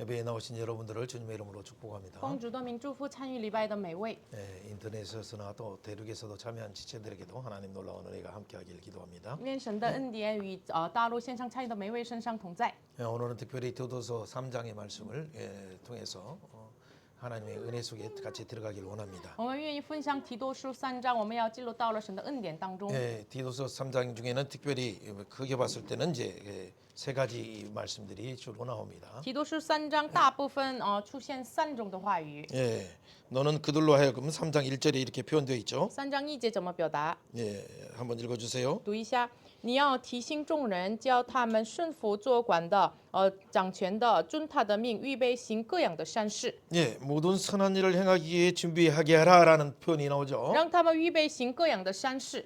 예배에 나오신 여러분들을 주님의 이름으로 축복합니다. 奉主的名祝福参与礼拜的每位。 인터넷에서나 또 대륙에서도 참여한 지체들에게도 하나님 놀라운 은혜가 함께하길 기도합니다. 愿神的恩典与大陆线上参与的每位身上同在。 오늘은 특별히 디도서 3장의 말씀을 통해서 하나님의 은혜 속에 같이 들어가길 원합니다. 我们愿意分享提多书3章，我们要进入到了神的恩典当中。 디도서 3장 중에는 특별히 크게 봤을 때는 이제 세 가지 말씀들이 주로 나옵니다. 提多书3章大部分出现3种的话语。 너는 그들로 하여금 3장 1절에 이렇게 표현되어 있죠. 3章1节怎么表达？ 한번 읽어주세요. 读一下。你要提醒众人，教他们顺服做官的、掌权的，遵他的命，预备行各样的善事。 모든 선한 일을 행하기에 준비하게 하라라는 표현이 나오죠. 让他们预备行各样的善事。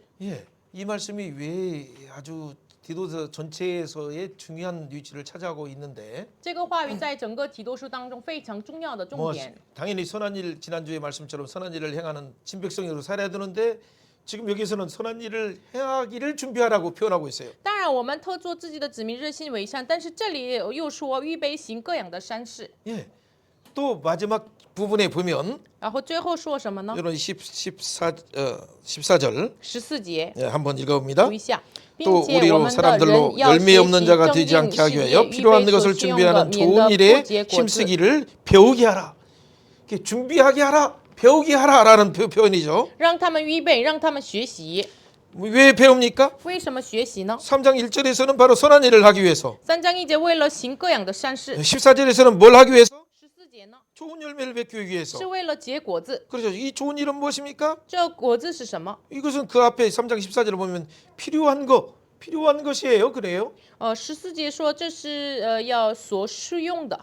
이 말씀이 왜 아주 디도서 전체에서의 중요한 위치를 차지하고 있는데 这个话语在整个提多书当中非常重要的重点。 당연히 선한 일 지난주의 말씀처럼 선한 일을 행하는 진백성으로 살아야 되는데 지금 여기서는 선한 일을 행하기를 준비하라고 표현하고 있어요. 当然，我们特做自己的子民，热心为善，但是这里又说预备行各样的善事。 또 마지막 부분에 보면 然后最后说什么呢？ 여러분 14절 14节， 한번 읽어봅니다. 读一下。 또 并且我 우리로 们的 사람들로 人要 열매 学 없는 习 자가 正 되지 经 않게 하기 事业， 위하여 预 필요한 备 것을 所需用的， 준비하는 免 좋은 得 일에 不结果子。 힘쓰기를 배우게 하라. 이렇게 준비하게 하라, 배우게 하라라는 표현이죠. 让他们预备，让他们学习。 왜 배웁니까? 为什么学习呢？ 3장 1절에서는 바로 선한 일을 하기 위해서, 3章1节为了行各样的善事。 14절에서는 뭘 하기 위해서? 14节呢， 좋은 열매를 맺기 위해서. 是为了结果子。 그렇죠. 이 좋은 일은 무엇입니까? 这果子是什么？ 이것은 그 앞에 3장 14절을 보면 필요한 것이에요. 그래요? 14节说这是要所需用的。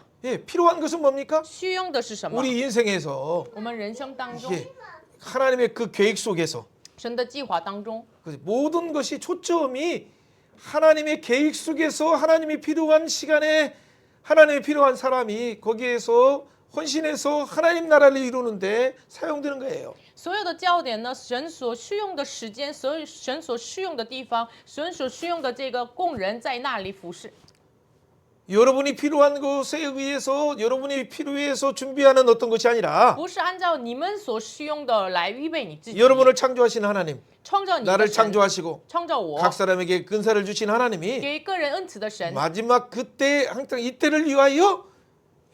필요한 것은 뭡니까? 需用的是什么？ 우리 인생에서 我们人生当中， 하나님의 그 계획 속에서 神的计划当中， 모든 것이 초점이 하나님의 계획 속에서 하나님이 필요한 시간에 하나님이 필요한 사람이 거기에서 헌신해서 하나님 나라를 이루는데 사용되는 거예요. 所有的焦点呢，神所需用的时间，神所需用的地方，神所需用的这个工人在那里服侍。 여러분이 필요한 것에 의해서 여러분이 필요해서 준비하는 어떤 것이 아니라 不是按照你们所需用的来预备你自己。 여러분을 창조하신 하나님, 创造你的 나를 神， 창조하시고 创造我， 각 사람에게 근사를 주신 하나님이 给个人恩赐的神， 마지막 그때 항상 이때를 위하여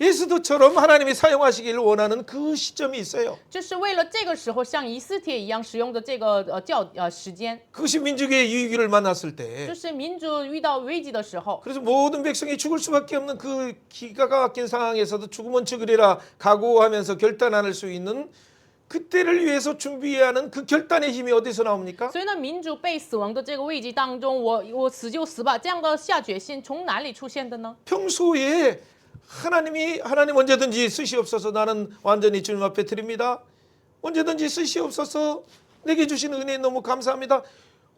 예수도처럼 하나님이 사용하시기를 원하는 그 시점이 있어요. 就是为了这个时候像以斯帖一样使用的这个时间， 그것이 민족의 위기를 만났을 就 때 是民族遇到危机的时候， 그래서 모든 백성이 죽을 수밖에 없는 그 기가 막힌 상황에서도 죽으면 죽으리라 각오하면서 결단할 수 있는 그때를 위해서 준비하는 그 결단의 힘이 어디서 나옵니까? 所以呢，民主被死亡的这个危机当中，我死就死吧，这样的下决心从哪里出现的呢？ 평소에 하나님 언제든지 쓰시옵소서 나는 완전히 주님 앞에 드립니다. 언제든지 쓰시옵소서 내게 주신 은혜 너무 감사합니다.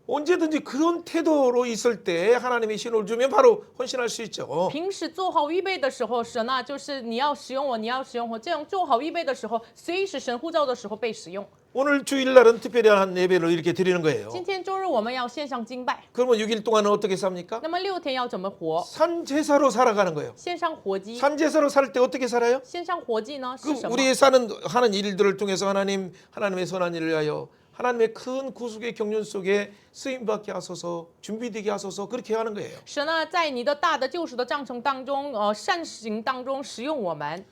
언제든지 그런 태도로 있을 때 하나님이 신호를 주면 바로 헌신할 수 있죠. 平时做好预备的时候，神啊，就是你要使用我，你要使用我，这样做好预备的时候，随时神呼召的时候被使用。 오늘 주일날은 특별한 예배를 이렇게 드리는 거예요. 今天周日我们要线上敬拜， 그러면 6일 동안은 어떻게 삽니까? 那么6天要怎么活？ 산제사로 살아가는 거예요. 线上活祭， 산제사로 살 때 어떻게 살아요? 线上活祭呢 그 是什么？ 우리의 하는 일들을 통해서 하나님의 선한 일을 위하여 하나님의 큰 구속의 경륜 속에 쓰임받게 하소서 준비되게 하소서 그렇게 하는 거예요. 神呢，在你的大的救赎的章程当中，善行当中使用我们。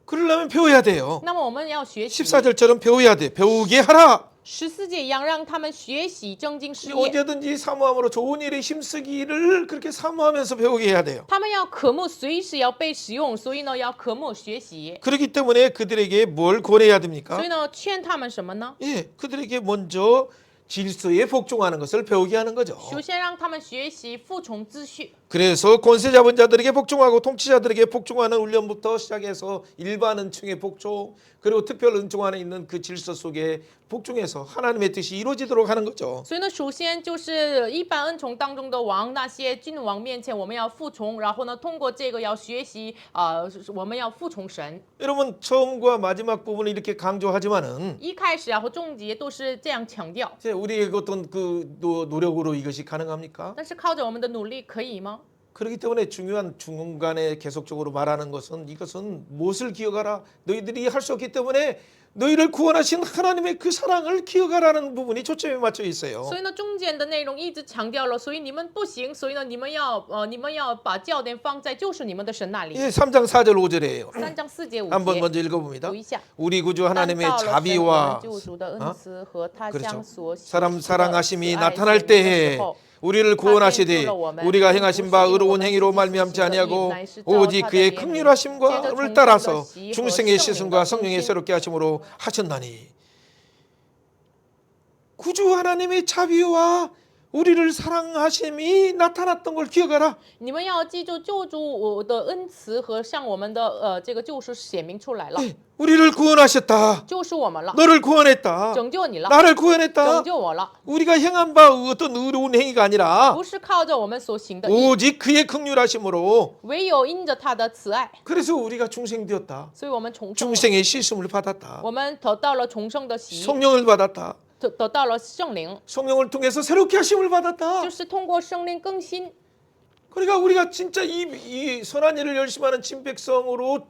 그러려면 배워야 돼요. 那么我们要学习 14절처럼 배워야 돼. 배우게 하라. 14节一样，让他们学习正经事业。 언제든지 사모함으로 좋은 일에 힘쓰기를 그렇게 사모하면서 배우게 해야 돼요. 他们要渴慕，随时要被使用，所以呢，要渴慕学习。 그렇기 때문에 그들에게 뭘 권해야 됩니까? 所以呢，劝他们什么呢？ 그들에게 먼저 질서에 복종하는 것을 배우게 하는 거죠. 首先让他们学习服从秩序。 그래서 권세 잡은 자들에게 복종하고 통치자들에게 복종하는 훈련부터 시작해서 일반 은총의 복종 그리고 특별 은총 안에 있는 그 질서 속에 복종해서 하나님의 뜻이 이루어지도록 하는 거죠. 所以呢，首先就是一般恩宠当中的王，那些君王面前我们要服从，然后呢，通过这个要学习，我们要服从神。 여러분 처음과 마지막 부분을 이렇게 강조하지만은 一开始和终结都是这样强调， 우리의 어떤 그 노력으로 이것이 가능합니까? 但是靠着我们的努力可以吗？ 그렇기 때문에 중요한 중간에 계속적으로 말하는 것은 이것은 무엇을 기억하라. 너희들이 할 수 없기 때문에 너희를 구원하신 하나님의 그 사랑을 기억하라는 부분이 초점에 맞춰 있어요. 所以呢，中间的内容一直强调了，所以你们不行，所以呢，你们要把焦点放在就是你们的神那里。 예, 3장 4절 5절이에요. 3章4节5 한번 节， 먼저 읽어봅니다. 读一下。 우리 구주 但 하나님의 到了神我 자비와 们救赎的恩慈和他 그렇죠. 将所喜 사람 的 사랑하심이 慈爱 나타날 显明的 때에 时候， 우리를 구원하시되 우리가 행하신 바 의로운 행위로 말미암지 아니하고 오직 그의 긍휼하심과 따라서 중생의 시선과 성령의 새롭게 하심으로 하셨나니. 구주 하나님의 자비와 우리를 사랑하심이 나타났던 걸 기억하라. 你们要记住救主我的恩慈和向我们的这个救赎显明出来了， 우리를 구원하셨다. 救赎我们了， 너를 구원했다. 拯救你了， 나를 拯 구원했다. 救我了， 우리가 행한 바 어떤 의로운 행위가 아니라 不是靠着我们所行的义， 오직 그의 긍휼하심으로. 唯有因着他的慈爱， 그래서 우리가 중생되었다. 所以我们重生了， 중생의 씻음을 받았다. 我们得到了重生的喜， 성령을 받았다. 得到了圣灵， 성령을 통해서 새롭게 하심을 받았다. 就是通过圣灵更新。 그러니까 우리가 진짜 이 선한 일을 열심히 하는 친백성으로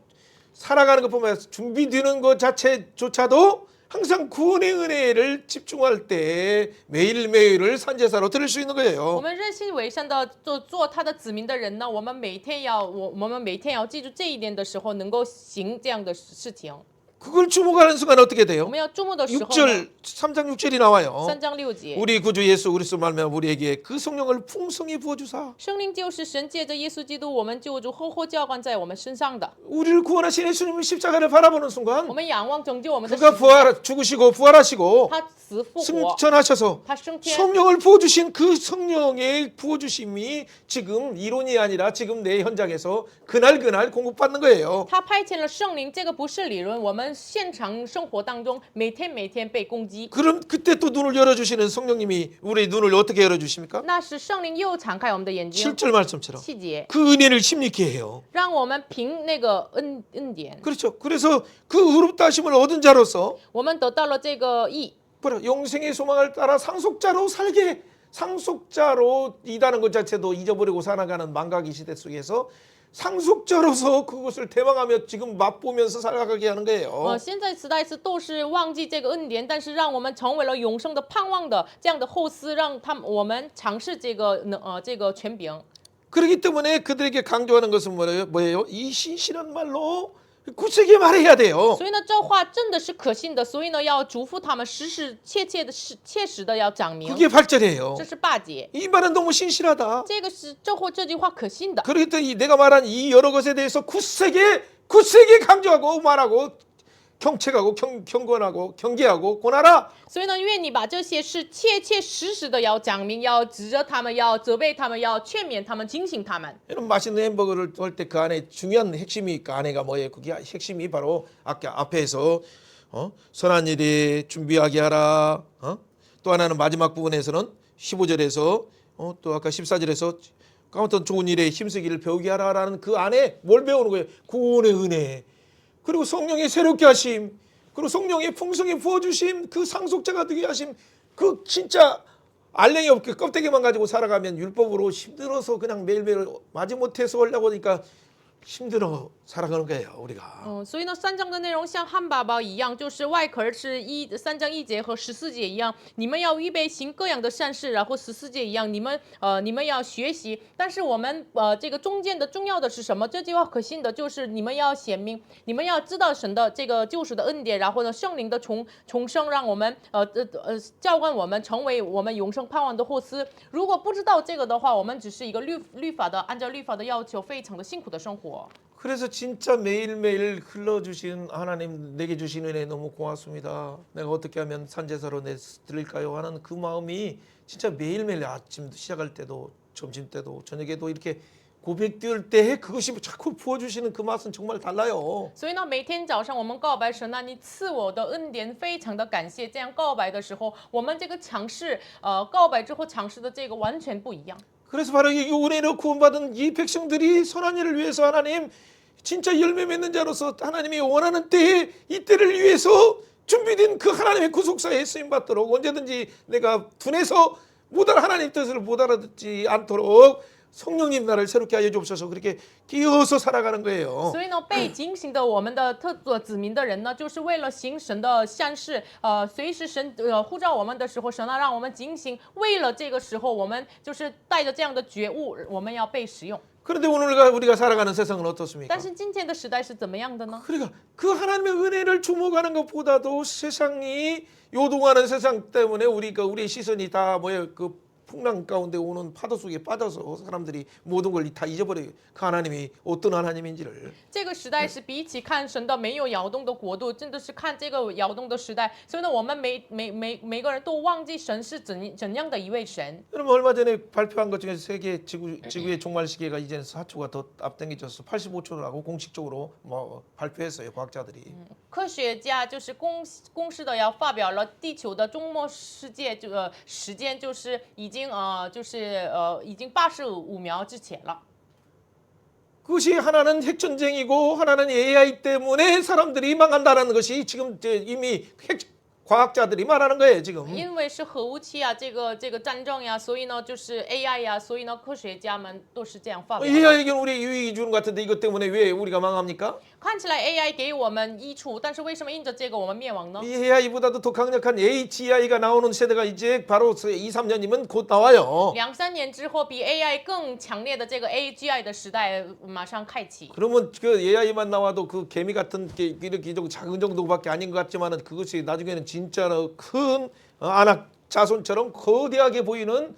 살아가는 것뿐만 아니라 준비되는 것 자체조차도 항상 구원의 은혜를 집중할 때 매일매일을 산제사로 드릴 수 있는 我 거예요. 们热心为善的做他的子民的人呢，我们每天要记住这一点的时候，能够行这样的事情。 그걸 주목하는 순간 어떻게 我 돼요? 们要注目的时候呢， 6절 3장 6절이 나와요. 3章6节， 우리 구주 예수 그리스도 말미암아 우리에게 그 성령을 풍성히 부어주사 圣灵就是神借着耶稣基督，我们救主厚厚浇灌在我们身上的。 우리를 구원하신 예수님의 십자가를 바라보는 我 순간 们仰望拯救我们的 그가 神， 죽으시고 부활하시고 他死复活， 승천하셔서 他升天， 성령을 부어주신 그 성령의 부어주심이 지금 이론이 아니라 지금 내 현장에서 그날 공급받는 거예요. 他派遣了圣灵，这个不是理论，我们现场生活当中每天被攻击。 그럼 그때 또 눈을 열어주시는 성령님이 우리 눈을 어떻게 열어주십니까? 那是圣灵又敞开我们的眼睛， 7절 말씀처럼 7节， 그 은혜를 힘있게 해요. 让我们凭那个恩典， 그렇죠. 그래서 그 의롭다 하심을 얻은 자로서 我们得到了这个义， 영생의 소망을 따라 상속자로 살게, 상속자로 이다는 것 자체도 잊어버리고 살아가는 망각의 시대 속에서 상속자로서 그것을 대망하며 지금 맛보면서 살아가게 하는 거예요. 现在时代是都是忘记这个恩典，但是让我们成为了永生的盼望的这样的后嗣，让我们尝试这个权柄。 그렇기 때문에 그들에게 강조하는 것은 뭐예요? 이 신실한 말로 굳세게 말해야 돼요. 所以呢，这话真的是可信的，所以呢，要嘱咐他们切实的要讲明。 그게 8절이에요. 这是8节， 이 말은 너무 신실하다. 这句话可信的。 그렇기 때문에 내가 말한 이 여러 것에 대해서 굳세게 강조하고 말하고 경책하고 경건하고 경계하고 권하라. 所以呢，愿你把这些事切实的要讲明，要指着他们，要责备他们，要劝勉他们，警醒他们。 여러분 맛있는 햄버거를 할 때 그 안에 중요한 핵심이 그 안에가 뭐예요? 그게 핵심이 바로 아까 앞에서 선한 일에 준비하게 하라. 또 하나는 마지막 부분에서는 15절에서 또 아까 14절에서 아무튼 좋은 일에 힘쓰기를 배우게 하라라는 그 안에 뭘 배우는 거예요? 구원의 은혜. 그리고 성령의 새롭게 하심, 그리고 성령의 풍성히 부어주심, 그 상속자가 되게 하심, 그 진짜 알랭이 없게 껍데기만 가지고 살아가면 율법으로 힘들어서 그냥 매일매일 마지못해서 하려고 하니까 힘들어 살아가는 거예요 우리가. 所以呢，3章的内容像汉堡包一样，就是外壳是3章1节和14节一样，你们要预备行各样的善事，然后14节一样，你们要学习。但是我们这个中间的重要的是什么？这句话可信的就是你们要显明，你们要知道神的这个救赎的恩典，然后呢，圣灵的重生，让我们教灌我们成为我们永生盼望的后嗣。如果不知道这个的话，我们只是一个按照律法的要求，非常的辛苦的生活。 그래서 진짜 매일매일 흘러주신 하나님 내게 주신 은혜 너무 고맙습니다. 내가 어떻게 하면 산제사로 드릴까요? 하는 그 마음이 진짜 매일매일 아침 시작할 때도 점심 때도 저녁에도 이렇게 고백될 때 그것이 자꾸 부어주시는 그 맛은 정말 달라요. 所以呢，每天早上我们告白神啊，你赐我的恩典非常的感谢。这样告白的时候，我们这个尝试，告白之后尝试的这个完全不一样。 그래서 바로 이 은혜로 구원받은 이 백성들이 선한 일을 위해서 하나님 진짜 열매 맺는 자로서 하나님이 원하는 때에 이 때를 위해서 준비된 그 하나님의 구속사에 쓰임받도록 언제든지 내가 둔해서 하나님 뜻을 못 알아듣지 않도록 성령님 나를 새롭게 하여 주옵소서 그렇게 끼어서 살아가는 거예요. 所以呢，被警醒的我们的子民的人呢，就是为了行神的善事，随时神呼召我们的时候，神呢让我们警醒，为了这个时候，我们就是带着这样的觉悟，我们要被使用。 그런데 오늘 우리가 살아가는 세상은 어떻습니까? 但是今天的时代是怎么样的呢？ 그러니까 그 하나님의 은혜를 주목하는 것보다도 세상이 요동하는 세상 때문에 우리의 시선이 다 그 풍랑 가운데 오는 파도 속에 빠져서 사람들이 모든 걸 다 잊어버려요. 그 하나님이 어떤 하나님인지를. 这个时代是比起看神的没有摇动的国度，真的是看这个摇动的时代。所以呢，我们每个人都忘记神是怎样的一位神。 여러분 얼마 전에 발표한 것 중에서 세계 지구의 종말 시계가 이제는 4초가 더 앞당겨져서 85초라고 공식적으로 발표했어요 과학자들이. 科学家就是公示的要发表了地球的终末世界这个时间，就是已经已经85秒之前了。 그것이 하나는 핵전쟁이고 하나는 AI 때문에 사람들이 망한다는 것이 지금 이미 과학자들이 말하는 거예요 지금. 因为是核武器啊，这个战争呀，所以呢就是 AI 呀，所以呢科学家们都是这样发表的。 AI에게는 우리 유익이 주는 것 같은데 이것 때문에 왜 우리가 망합니까? 看起来 AI 给我们益处，但是为什么因着这个我们灭亡呢？ 이 AI보다도 더 강력한 HAI가 나오는 세대가 이제 바로 2, 3년이면 곧 나와요. 2-3年之后，比 AI 更强烈的这个 AGI 的时代马上开启。 그러면 그 AI만 나와도 그 개미 같은 게 이렇게 작은 정도밖에 아닌 것 같지만은 그것이 나중에는 진짜로 큰 안악 자손처럼 거대하게 보이는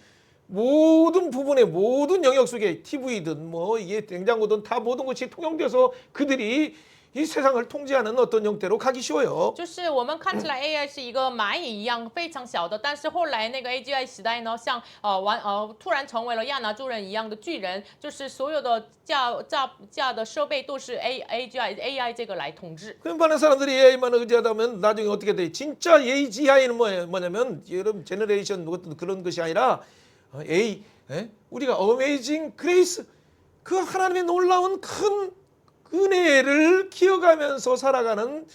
모든 부분의 모든 영역 속에 TV든 뭐 이게 냉장고든 다 모든 것이 통용돼서 그들이 이 세상을 통제하는 어떤 형태로 가기 쉬워요. 就是我们看起来 AI 是一个蚂蚁一样非常小的，但是后来那个 AGI 时代呢，像突然成为了亚拿诸人一样的巨人，就是所有的架的设备都是 AI 这个来统治。 그럼 많은 사람들이 AI만 의지하다면 나중에 어떻게 돼? 진짜 AGI는 뭐냐면 여러분 제너레이션 그런 것이 아니라 우리가 어메이징 그레이스 그 하나님의 놀라운 큰 은혜를 기억하면서 살아가는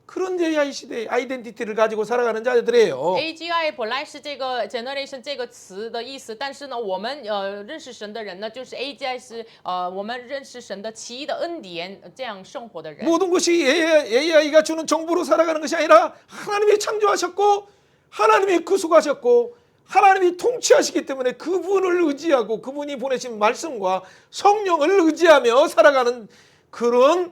그런 AI 시대의 아이덴티티를 가지고 살아가는 자들이에요. AGI 本来是这个 generation 这个词的意思，但是呢，我们认识神的人呢，就是 AGI 是我们认识神的奇异的恩典这样生活的人。 모든 것이 AI가 주는 정보로 살아가는 것이 아니라 하나님이 창조하셨고 하나님이 구속하셨고 하나님이 통치하시기 때문에 그분을 의지하고 그분이 보내신 말씀과 성령을 의지하며 살아가는 그런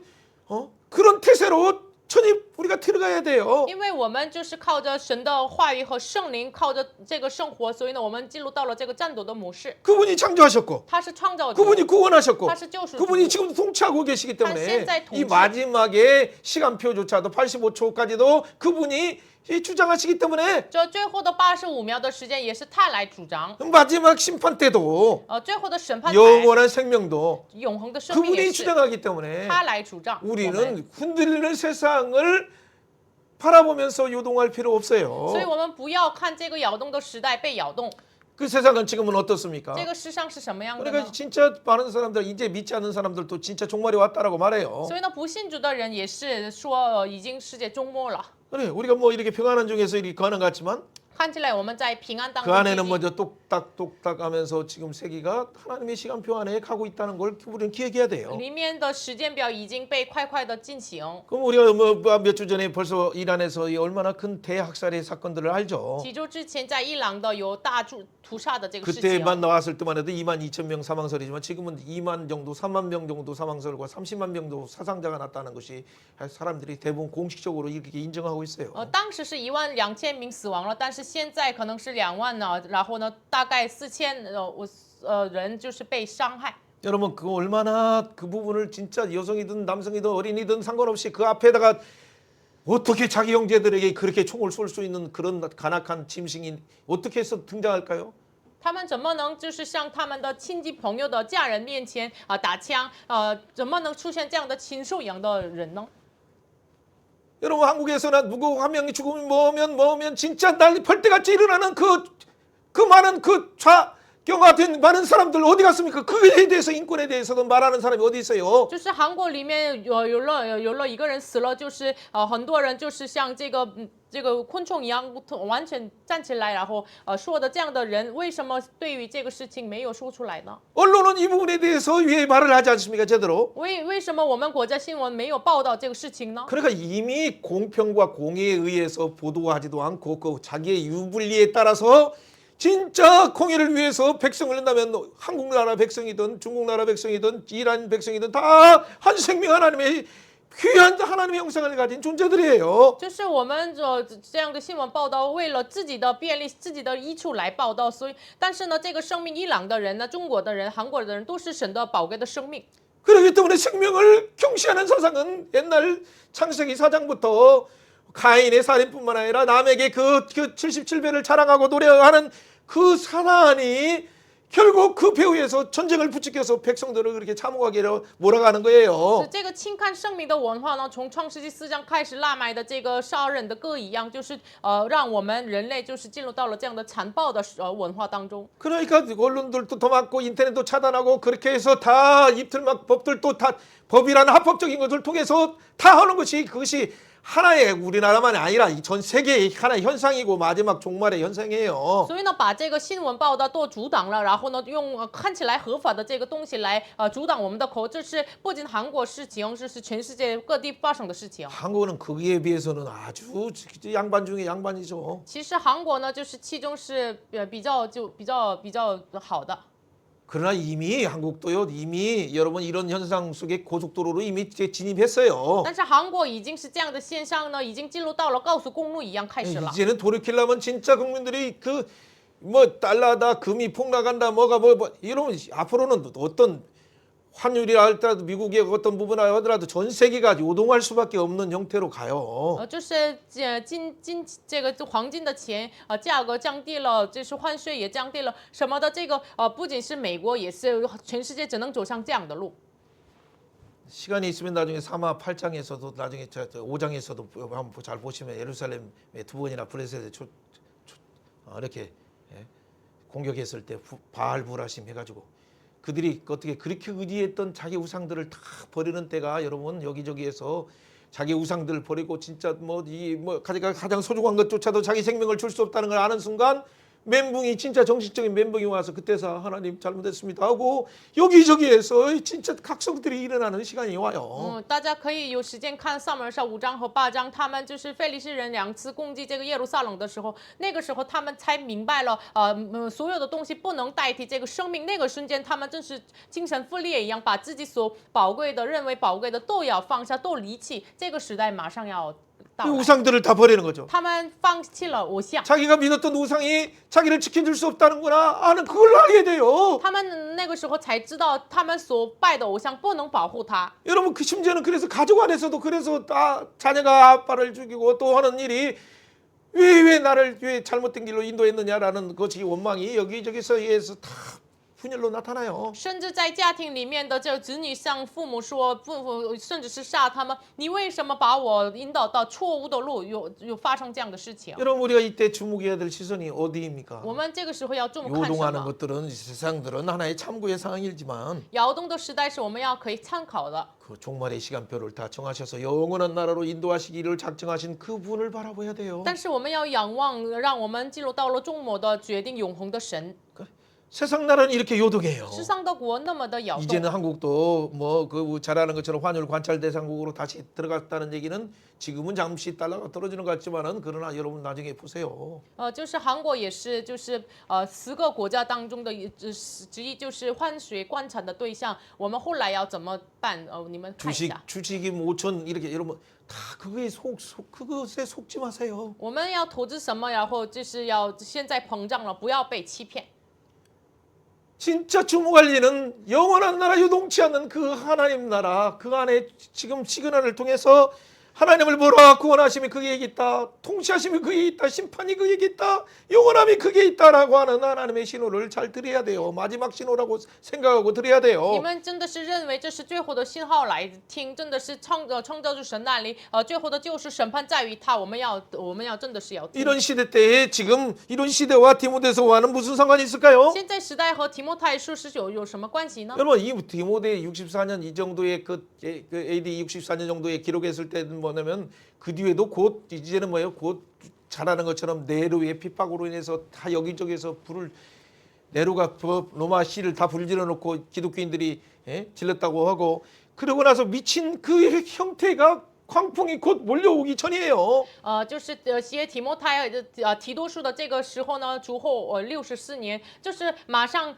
태세로 천입 우리가 들어가야 돼요. 因为我们就是靠着神的话语和圣灵，靠着这个生活，所以呢，我们进入到了这个战斗的模式。 그분이 창조하셨고 他是创造主， 그분이 구원하셨고 他是救赎主， 그분이 지금 통치하고 계시기 때문에 他现在统治。 이 마지막에 시간표조차도 85초까지도 그분이 주장하시기 때문에 这最后的85秒的时间也是他来主张， 마지막 심판 때도 最后的审判台， 영원한 생명도 永恒的生命也 그분이 是 주장하기 때문에 他来主张。我们 우리는 흔들리는 세상을 바라보면서 요동할 필요 所以 없어요. 我们不要看这个摇动的时代被摇动， 그 세상은 지금은 어떻습니까? 这个世上是什么样的呢 그러니까 ？ 진짜 많은 사람들 이제 믿지 않는 사람들도 진짜 종말이 왔다라고 말해요. 所以呢，不信主的人也是说，已经世界终末了。 그래 우리가 뭐 이렇게 평안한 중에서 이렇게 가는 것 같지만 看起来我们在平安当 그 中 안에는 接近， 먼저 똑딱똑딱 하면서 지금 세계가 하나님의 시간표 안에 가고 있다는 걸 우리는 기억해야 돼요. 里面的时间表已经被快快的进行。 그럼 우리가 몇 주 전에 벌써 이란에서 이 얼마나 큰 대학살의 사건들을 알죠. 几周之前，在伊朗的有大屠杀的这个事情， 그때만 나왔을 때만 해도 22,000명 사망설이지만 지금은 2만 정도, 3만 명 정도 사망설과 30만 명 정도 사상자가 났다는 것이 사람들이 대부분 공식적으로 이렇게 인정하고 있어요. 当时是12000名死亡了，但是现在可能是2万呢，然后呢，大概4000人就是被伤害。 여러분 그 얼마나 그 부분을 진짜 여성이든 남성이든 어린이든 상관없이 그 앞에다가 어떻게 자기 형제들에게 그렇게 총을 쏠 수 있는 그런 간악한 짐승이 어떻게 해서 등장할까요? 他们怎么能就是向他们的亲戚朋友的家人面前打枪？怎么能出现这样的禽兽一样的人呢？ 여러분 한국에서는 누구 한 명이 죽으면 뭐면 진짜 난리 벌떼같이 일어나는 그 많은 그 같은 많은 사람들 어디 갔습니까? 그에 대해서 인권에 대해서도 말하는 사람이 어디 있어요? 就是韩国里面有了一个人死了，就是很多人就是像这个昆虫一样完全站起来，然后说的这样的人，为什么对于这个事情没有说出来呢？ 언론은 이 부분에 대해서 왜 말을 하지 않습니까? 제대로. 为什么我们国家新闻没有报道这个事情呢？ 그러니까 이미 공평과 공의에 의해서 보도하지도 않고 그 자기의 유불리에 따라서 진짜 공의를 위해서 백성을 낸다면 한국 나라 백성이든 중국 나라 백성이든 이란 백성이든 다 한 생명 하나님의 귀한 하나님의 형상을 가진 존재들이에요. 就是我们这样的新闻报道，为了自己的便利、自己的益处来报道，所以，但是呢，这个生命，伊朗的人呢，中国的人、韩国的人，都是神的宝贵的生命。 그렇기 때문에 생명을 경시하는 사상은 옛날 창세기 4장부터 가인의 살인뿐만 아니라 남에게 그 77배를 자랑하고 노래하는 그 사단이 결국 그 배후에서 전쟁을 부추겨서 백성들을 그렇게 참혹하게 몰아가는 是 거예요. 这个轻看生命的文化呢，从创世纪4章开始，拉麦的这个杀人的歌一样，就是让我们人类就是进入到了这样的残暴的文化当中。 그러니까 언론들도 더 막고 인터넷도 차단하고 그렇게 해서 다 입틀막 법들도 다 법이라는 합법적인 것을 통해서 다 하는 것이 그것이 하나의 우리나라만이 아니라 전 세계의 하나의 현상이고 마지막 종말의 현상이에요. 所以呢，把这个新闻报道都阻挡了，然后呢，用看起来合法的这个东西来阻挡我们的口，这是不仅韩国事情，这是全世界各地发生的事情。 한국은 거기에 비해서는 아주 양반 중에 양반이죠. 其实韩国呢，就是其中是比较好的。 그러나 이미 한국도요 이미 여러분 이런 현상 속에 고속도로로 이미 진입했어요. 但是韩国已经是这样的现象呢，已经进入到了高速公路一样开始了。 이제는 돌이키려면 진짜 국민들이 그 뭐 달러다 금이 폭락한다 뭐가 뭐 이러면 앞으로는 어떤 환율이라 할지라도 미국의 어떤 부분을 하더라도 전 세계가 요동할 수밖에 없는 형태로 가요. 就是这个黄金的钱价格降低了，就是换税也降低了什么的，这个不仅是美国，也是全世界只能走上这样的路。 시간이 있으면 나중에 사마 8장에서도 나중에 5장에서도 한번 잘 보시면 예루살렘에 두 번이나 블레셋에 이렇게 공격했을 때 바알불하심 해가지고 그들이 어떻게 그렇게 의지했던 자기 우상들을 다 버리는 때가 여러분 여기저기에서 자기 우상들을 버리고 진짜 가장 소중한 것조차도 자기 생명을 줄 수 없다는 걸 아는 순간 멘붕이 진짜 정신적인 멘붕이 와서 그때서 하나님 잘못했습니다 하고 여기저기에서 진짜 각성들이 일어나는 시간이 와요. 大家可以有时间看撒母耳记5章和8章，他们就是非利士人2次攻击这个耶路撒冷的时候，那个时候他们才明白了，所有的东西不能代替这个生命。那个瞬间，他们真是精神分裂一样，把自己所宝贵的、认为宝贵的都要放下，都离弃。这个时代马上要。 그 우상들을 다 버리는 거죠. 他们放弃了偶像， 자기가 믿었던 우상이 자기를 지켜줄 수 없다는구나 아는 그걸 알게 돼요. 他们那个时候才知道，他们所拜的偶像不能保护他。 여러분 그 심지어는 그래서 가족 안에서도 그래서 다 자녀가 아빠를 죽이고 또 하는 일이 왜 나를 왜 잘못된 길로 인도했느냐라는 것이 원망이 여기저기서 의해서 다 분열로 나타나요. 甚至在家庭里面的这子女向父母说，甚至是杀他们，你为什么把我引导到错误的路？有发生这样的事情。 여러분 우리가 이때 주목해야 될 시선이 어디입니까? 我们这个时候要注目看什 요동하는 么？ 것들은 세상들은 하나의 참고의 상황이지만 摇动的时代是我们要可以参考的。 그 종말의 시간표를 다 정하셔서 영원한 나라로 인도하시기를 작정하신 그분을 바라봐야 돼요. 但是我们要仰望，让我们进入到了终末的决定永恒的神。 세상 나라는 이렇게 요동해요. 世上的国那么的摇动。 이제는 한국도 뭐 그 잘 아는 것처럼 환율 관찰 대상국으로 다시 들어갔다는 얘기는 지금은 잠시 달러가 떨어지는 것 같지만은 그러나 여러분 나중에 보세요. 就是韩国也是，就是10个国家当中的之一，就是换水观察的对象。我们后来要怎么办？你们看一下。 주식이 5천 이렇게 여러분 다 그것에 속지 마세요. 我们要投资什么？然后就是要现在膨胀了，不要被欺骗。 진짜 주목할 일은 영원한 나라 요동치 않는 그 하나님 나라 그 안에 지금 시그널을 통해서 하나님을 보라. 구원하심이 그게 있다. 통치하심이 그게 있다. 심판이 그게 있다. 영원함이 그게 있다라고 하는 하나님의 신호를 잘 들어야 돼요. 마지막 신호라고 생각하고 들어야 你 돼요. 们真的是认为这是最后的信号来听，真的是创造主神那里，最后的救赎审判在于他，我们要真的是要听。 이런 시대 때에 지금 이런 시대와 디모데서와는 무슨 상관이 있을까요? 现在时代和提摩太书是有什么关系呢？ 여러분 이 디모데 64년 이 정도의 그 AD 64년 정도의 기록했을 때는 뭐냐면 그 뒤에도 곧 이제는 뭐예요? 곧 잘하는 것처럼 네로의 핍박으로 인해서 다 여기저기서 불을 네로가 로마 시를 다 불질러 놓고 기독교인들이 질렀다고 하고 그러고 나서 미친 그 형태가 광풍이 곧 몰려오기 전이에요. 就是写提摩太提多书的这个时候呢，主后64年，就是马上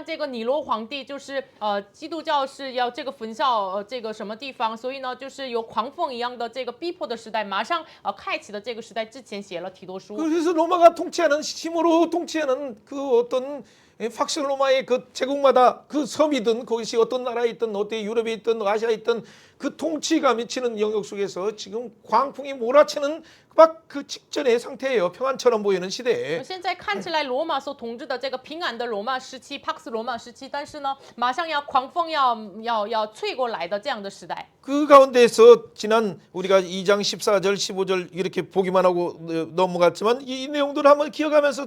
这个尼罗皇帝就是基督教是要这个焚烧这个什么地方，所以呢就是有狂风一样的这个逼迫的时代，马上开启的这个时代之前写了提多书。 그래서 로마가 통치하는 힘으로 통치하는 그 어떤 팍스 로마의 그 제국마다 그 섬이든 그것이 어떤 나라에 있든 어디 유럽에 있든 아시아에 있든 그 통치가 미치는 영역 속에서 지금 광풍이 몰아치는 막 그 직전의 상태예요. 평안처럼 보이는 시대에. 现在看起来罗马所统治的这个平安的罗马时期，帕克斯罗马时期，但是呢，马上要狂风要吹过来的这样的时代。 그 가운데에서 지난 우리가 2장 14절 15절 이렇게 보기만 하고 넘어갔지만 이 내용들을 한번 기억하면서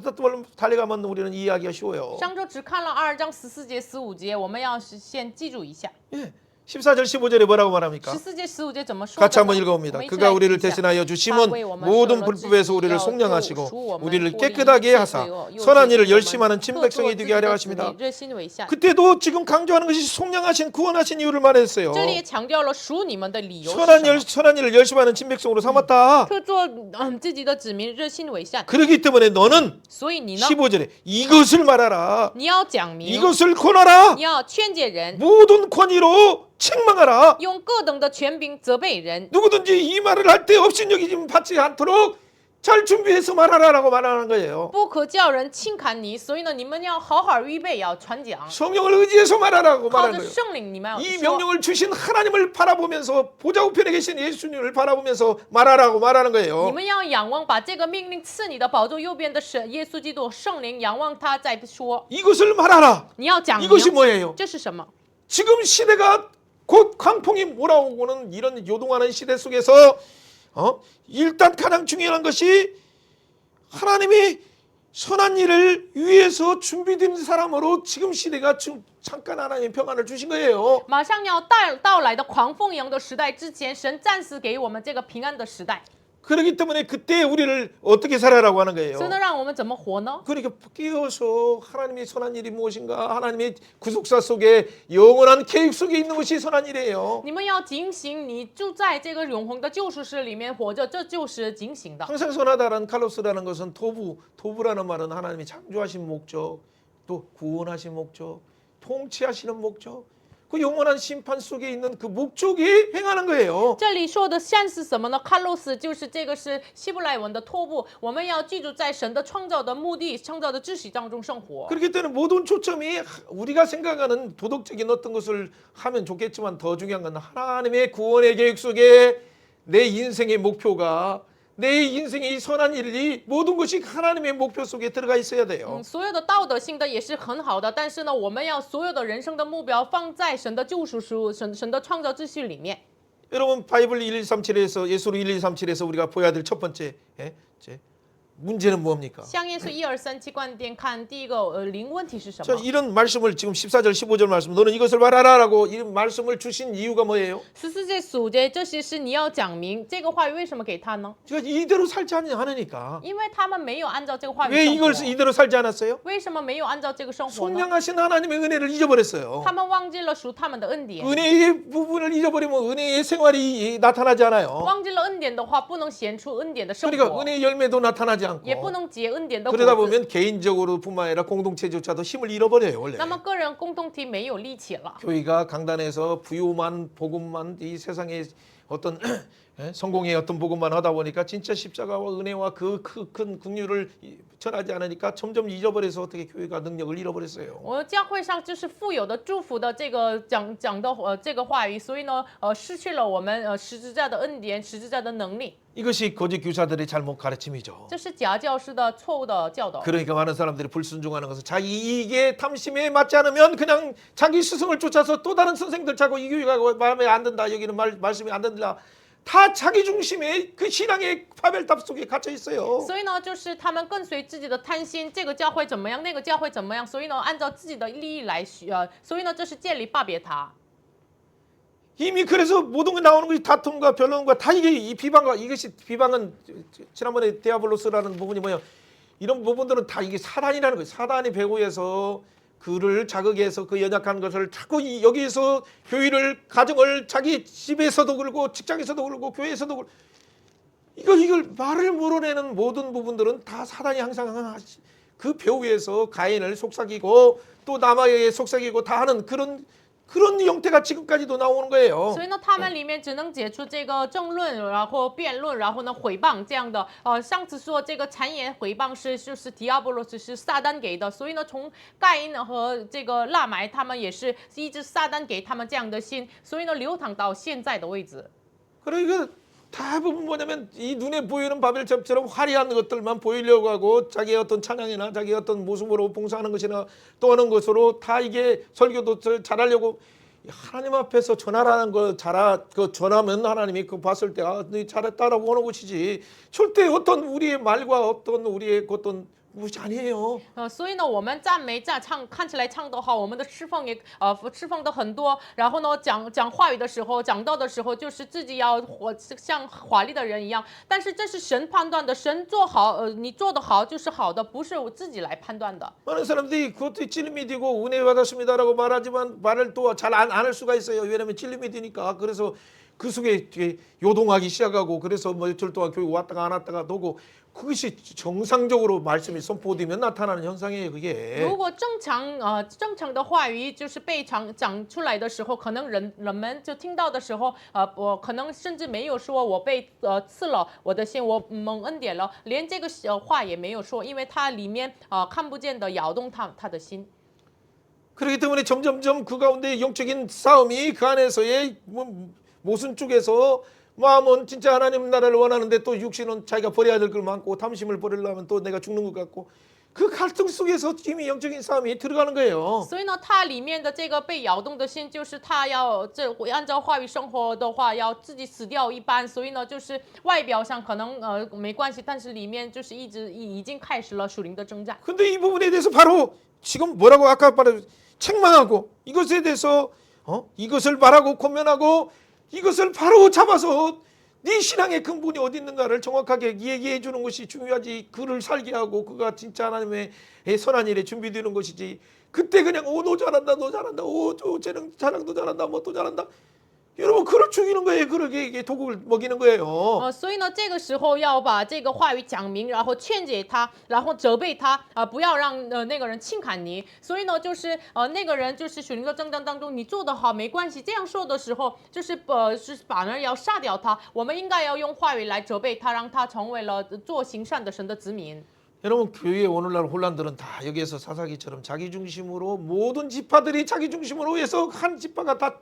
달려가면 우리는 이해하기가 쉬워요. 上周只看了2章14节、15节，我们要先记住一下。 예. 14절 15절에 뭐라고 말합니까? 14节、15节怎么说的呢？ 같이 한번 읽어봅니다. 我们一起 그가 来 우리를 读一下。 대신하여 주심은 모든 불법에서 우리를 要救赎 속량하시고 我们 우리를 脱离 깨끗하게 一切 하사 罪恶，又 선한 救 일을 我们 열심히 하는 各 친백성이 做 되게 하려 自己的子 하십니다. 民，热心为善。 그때도 지금 강조하는 것이 속량하신 구원하신 이유를 말했어요. 这里也强调了属你们的理由是 선한 什么？ 선한 일을 열심히 하는 친백성으로 삼았다. 特做自己的子民，热心为善。 그렇기 때문에 너는 所以你呢？ 15절에 이것을 말하라. 你要讲明， 이것을 권하라. 你要劝诫人， 모든 권위로 책망하라. 用各等的权柄责备人。 누구든지 이 말을 할 때 업신여기심 받지 않도록 잘 준비해서 말하라라고 말하는 거예요. 不可叫人轻看你，所以呢，你们要好好预备，要传讲， 성령을 의지해서 말하라고 靠 말하는 着 거예요. 圣灵，你们要 이 说。 명령을 주신 하나님을 바라보면서 보좌 우편에 계신 예수님을 바라보면서 말하라고 말하는 你 거예요. 们要仰望，把这个命令赐你的宝座右边的神耶稣基督圣灵，仰望他在说， 이것을 말하라. 你要讲明， 이것이 뭐예요? 这是什么？ 지금 시대가 곧 광풍이 몰아오고는 이런 요동하는 시대 속에서 일단 가장 중요한 것이 하나님이 선한 일을 위해서 준비된 사람으로 지금 시대가 지금 잠깐 하나님 평안을 주신 거예요. 马上要到来的狂风一样的时代之前，神暂时给我们这个平安的时代， 그렇기 때문에 그때 우리를 어떻게 살아라고 하는 거예요. 所以呢，让我们怎么活呢？ 그러니까 깨어서 하나님의 선한 일이 무엇인가, 하나님의 구속사 속에 영원한 계획 속에 있는 것이 선한 일이에요. 你们要警醒，你住在这个永恒的救赎室里面活着，这就是警醒的。 항상 선하다라는 칼로스라는 것은 도부라는 말은 하나님이 창조하신 목적, 또 구원하신 목적, 통치하시는 목적, 그 영원한 심판 속에 있는 그 목적이 행하는 거예요. 这里说的善是什么呢？卡洛斯就是这个是希伯来文的托付，我们要记住在神的创造的目的、创造的秩序当中生活。 그렇기 때문에 모든 초점이 우리가 생각하는 도덕적인 어떤 것을 하면 좋겠지만 더 중요한 건 하나님의 구원의 계획 속에 내 인생의 목표가 내 인생의 이 선한 일이 모든 것이 하나님의 목표 속에 들어가 있어야 돼요. 所有的道德性的也是很好的，但是呢，我们要所有的人生的目标放在神的救赎书、神的创造秩序里面。 여러분 바이블 1137에서 예수로 1137에서 우리가 보여야 될 첫 번째 문제는 뭡니까? 像耶稣1237观点看，第一个灵问题是什 자, 么？ 이런 말씀을 지금 14절 15절 말씀 너는 이것을 말하라라고 이 말씀을 주신 이유가 뭐예요? 14节、15节这些是你要讲明，这个话语为什么给他呢？ 제가 이대로 살지 않으니까 因为他们没有按照这个话语 왜 生 이걸 活。 이대로 살지 않았어요? 为什么没有按照这个生活呢？ 속량하신 하나님의 은혜를 잊어버렸어요. 他们忘记了属他们的恩典。 은혜의 부분을 잊어버리면 은혜의 생활이 나타나지 않아요. 忘记了恩典的话，不能显出恩典的生 그러니까 活， 은혜의 열매도 나타나지 않고 也不能结恩典的果 그러다 子。 보면 개인적으로뿐만 아니라 공동체조차도 힘을 잃어버려요 원래. 那么个人共同体没有力气了。 교회가 강단에서 부요만 복음만 이 세상에 어떤 예? 성공의 어떤 복음만 하다 보니까 진짜 십자가와 은혜와 그 큰 긍휼을 전하지 않으니까 점점 잊어버려서 어떻게 교회가 능력을 잃어버렸어요. 我教会上就是富有的祝福的这个讲的这个话语，所以呢失去了我们十字架的恩典，十字架的能力， 이것이 거짓 교사들의 잘못 가르침이죠. 这是假教师的错误的教导。 그러니까 많은 사람들이 불순종하는 것은 자기 이익에 탐심에 맞지 않으면 그냥 자기 스승을 쫓아서 또 다른 선생들 찾고 이 교회가 마음에 안 든다, 여기는 말씀이 안 된다. 다 자기 중심의 그 신앙의 파벨탑 속에 갇혀 있어요. 所以呢，就是他们跟随自己的贪心，这个教会怎么样，那个教会怎么样，所以呢，按照自己的利益来所以呢，这是建立巴别塔。 이미 그래서 모든 게 나오는 것이 다툼과 변론과 다 이게 이 비방과 이것이 비방은 지난번에 디아블로스라는 부분이 뭐예요? 이런 부분들은 다 이게 사단이라는 거예요. 사단이 배후에서 그를 자극해서 그 연약한 것을 자꾸 여기에서 교회를 가정을 자기 집에서도 그러고 직장에서도 그러고 교회에서도 그러고 이걸 말을 물어내는 모든 부분들은 다 사단이 항상 그 배후에서 가인을 속삭이고 또 남아에 속삭이고 다 하는 그런 형태가 지금까지도 나오는 거예요. 所以呢，他们里面只能解出这个争论，然后辩论，然后呢毁谤这样的。上次说这个谗言毁谤就是迪亚波罗斯是撒旦给的，所以呢，从盖因和这个拉买他们也是一直撒旦给他们这样的心，所以呢流淌到现在的位置。 그러니까 대부분 뭐냐면 이 눈에 보이는 바벨탑처럼 화려한 것들만 보이려고 하고 자기의 어떤 찬양이나 자기의 어떤 모습으로 봉사하는 것이나 또 하는 것으로 다 이게 설교도 잘하려고 하나님 앞에서 전하라는 거 전하면 하나님이 그 봤을 때 너 잘했다라고 하는 것이지 절대 어떤 우리의 말과 어떤 우리의 어떤 무시 아니에요. 所以呢，我们赞美唱看起来唱得好，我们的侍奉也侍奉的很多。然后呢，讲话语的时候，讲道的时候，就是自己要像华丽的人一样。但是这是神判断的，神做好，你做得好就是好的，不是我自己来判断的。 많은 사람들이 그것도 찔림이 되고 은혜 받았습니다라고 말하지만 말을 또 잘 안 할 수가 있어요. 왜냐하면 찔림이 되니까. 그래서 그 속에 요동하기 시작하고 그래서 뭐 며칠 동안 교회 왔다가 안 왔다가 도고 그것이 정상적으로 말씀이 선포되면 나타나는 현상이에요. 그게. 如果正常的话语就是被讲出来的时候，可能人们就听到的时候，我可能甚至没有说我被赐了我的心，我蒙恩典了，连这个话也没有说，因为它里面看不见的摇动他的心。 그렇기 때문에 점점점 그 가운데 영적인 싸움이 그 안에서의 모순 쪽에서 마음은 진짜 하나님 나라를 원하는데 또 육신은 자기가 버려야 될 걸 많고 탐심을 버리려면 또 내가 죽는 것 같고 그 갈등 속에서 이미 영적인 싸움이 들어가는 거예요. 所以呢，它里面的这个被摇动的心，就是他要按照话语生活的话，要自己死掉一般。所以呢，就是外表上可能没关系，但是里面就是已经开始了属灵的征战。 근데 이 부분에 대해서 바로 지금 뭐라고 아까 말해 책망하고 이것에 대해서 이것을 말하고 권면하고 이것을 바로 잡아서 네 신앙의 근본이 어디 있는가를 정확하게 얘기해 주는 것이 중요하지. 그를 살게 하고 그가 진짜 하나님의 선한 일에 준비되는 것이지. 그때 그냥 너 잘한다 너 잘한다 쟤는 자랑도 잘한다 뭐 또 잘한다. 여러분 그를 죽이는 거예요. 그렇게 독을 먹이는 거예요. 所以呢，这个时候要把这个话语讲明，然后劝解他，然后责备他不要让那个人轻看你。所以呢，就是那个人就是属灵的征战当中，你做得好没关系。这样说的时候，就是反而要杀掉他。我们应该要用话语来责备他，让他成为了做行善的神的子民。 여러분 교회 오늘날 혼란들은 다 여기에서 사사기처럼 자기 중심으로 모든 지파들이 자기 중심으로 해서 한 지파가 다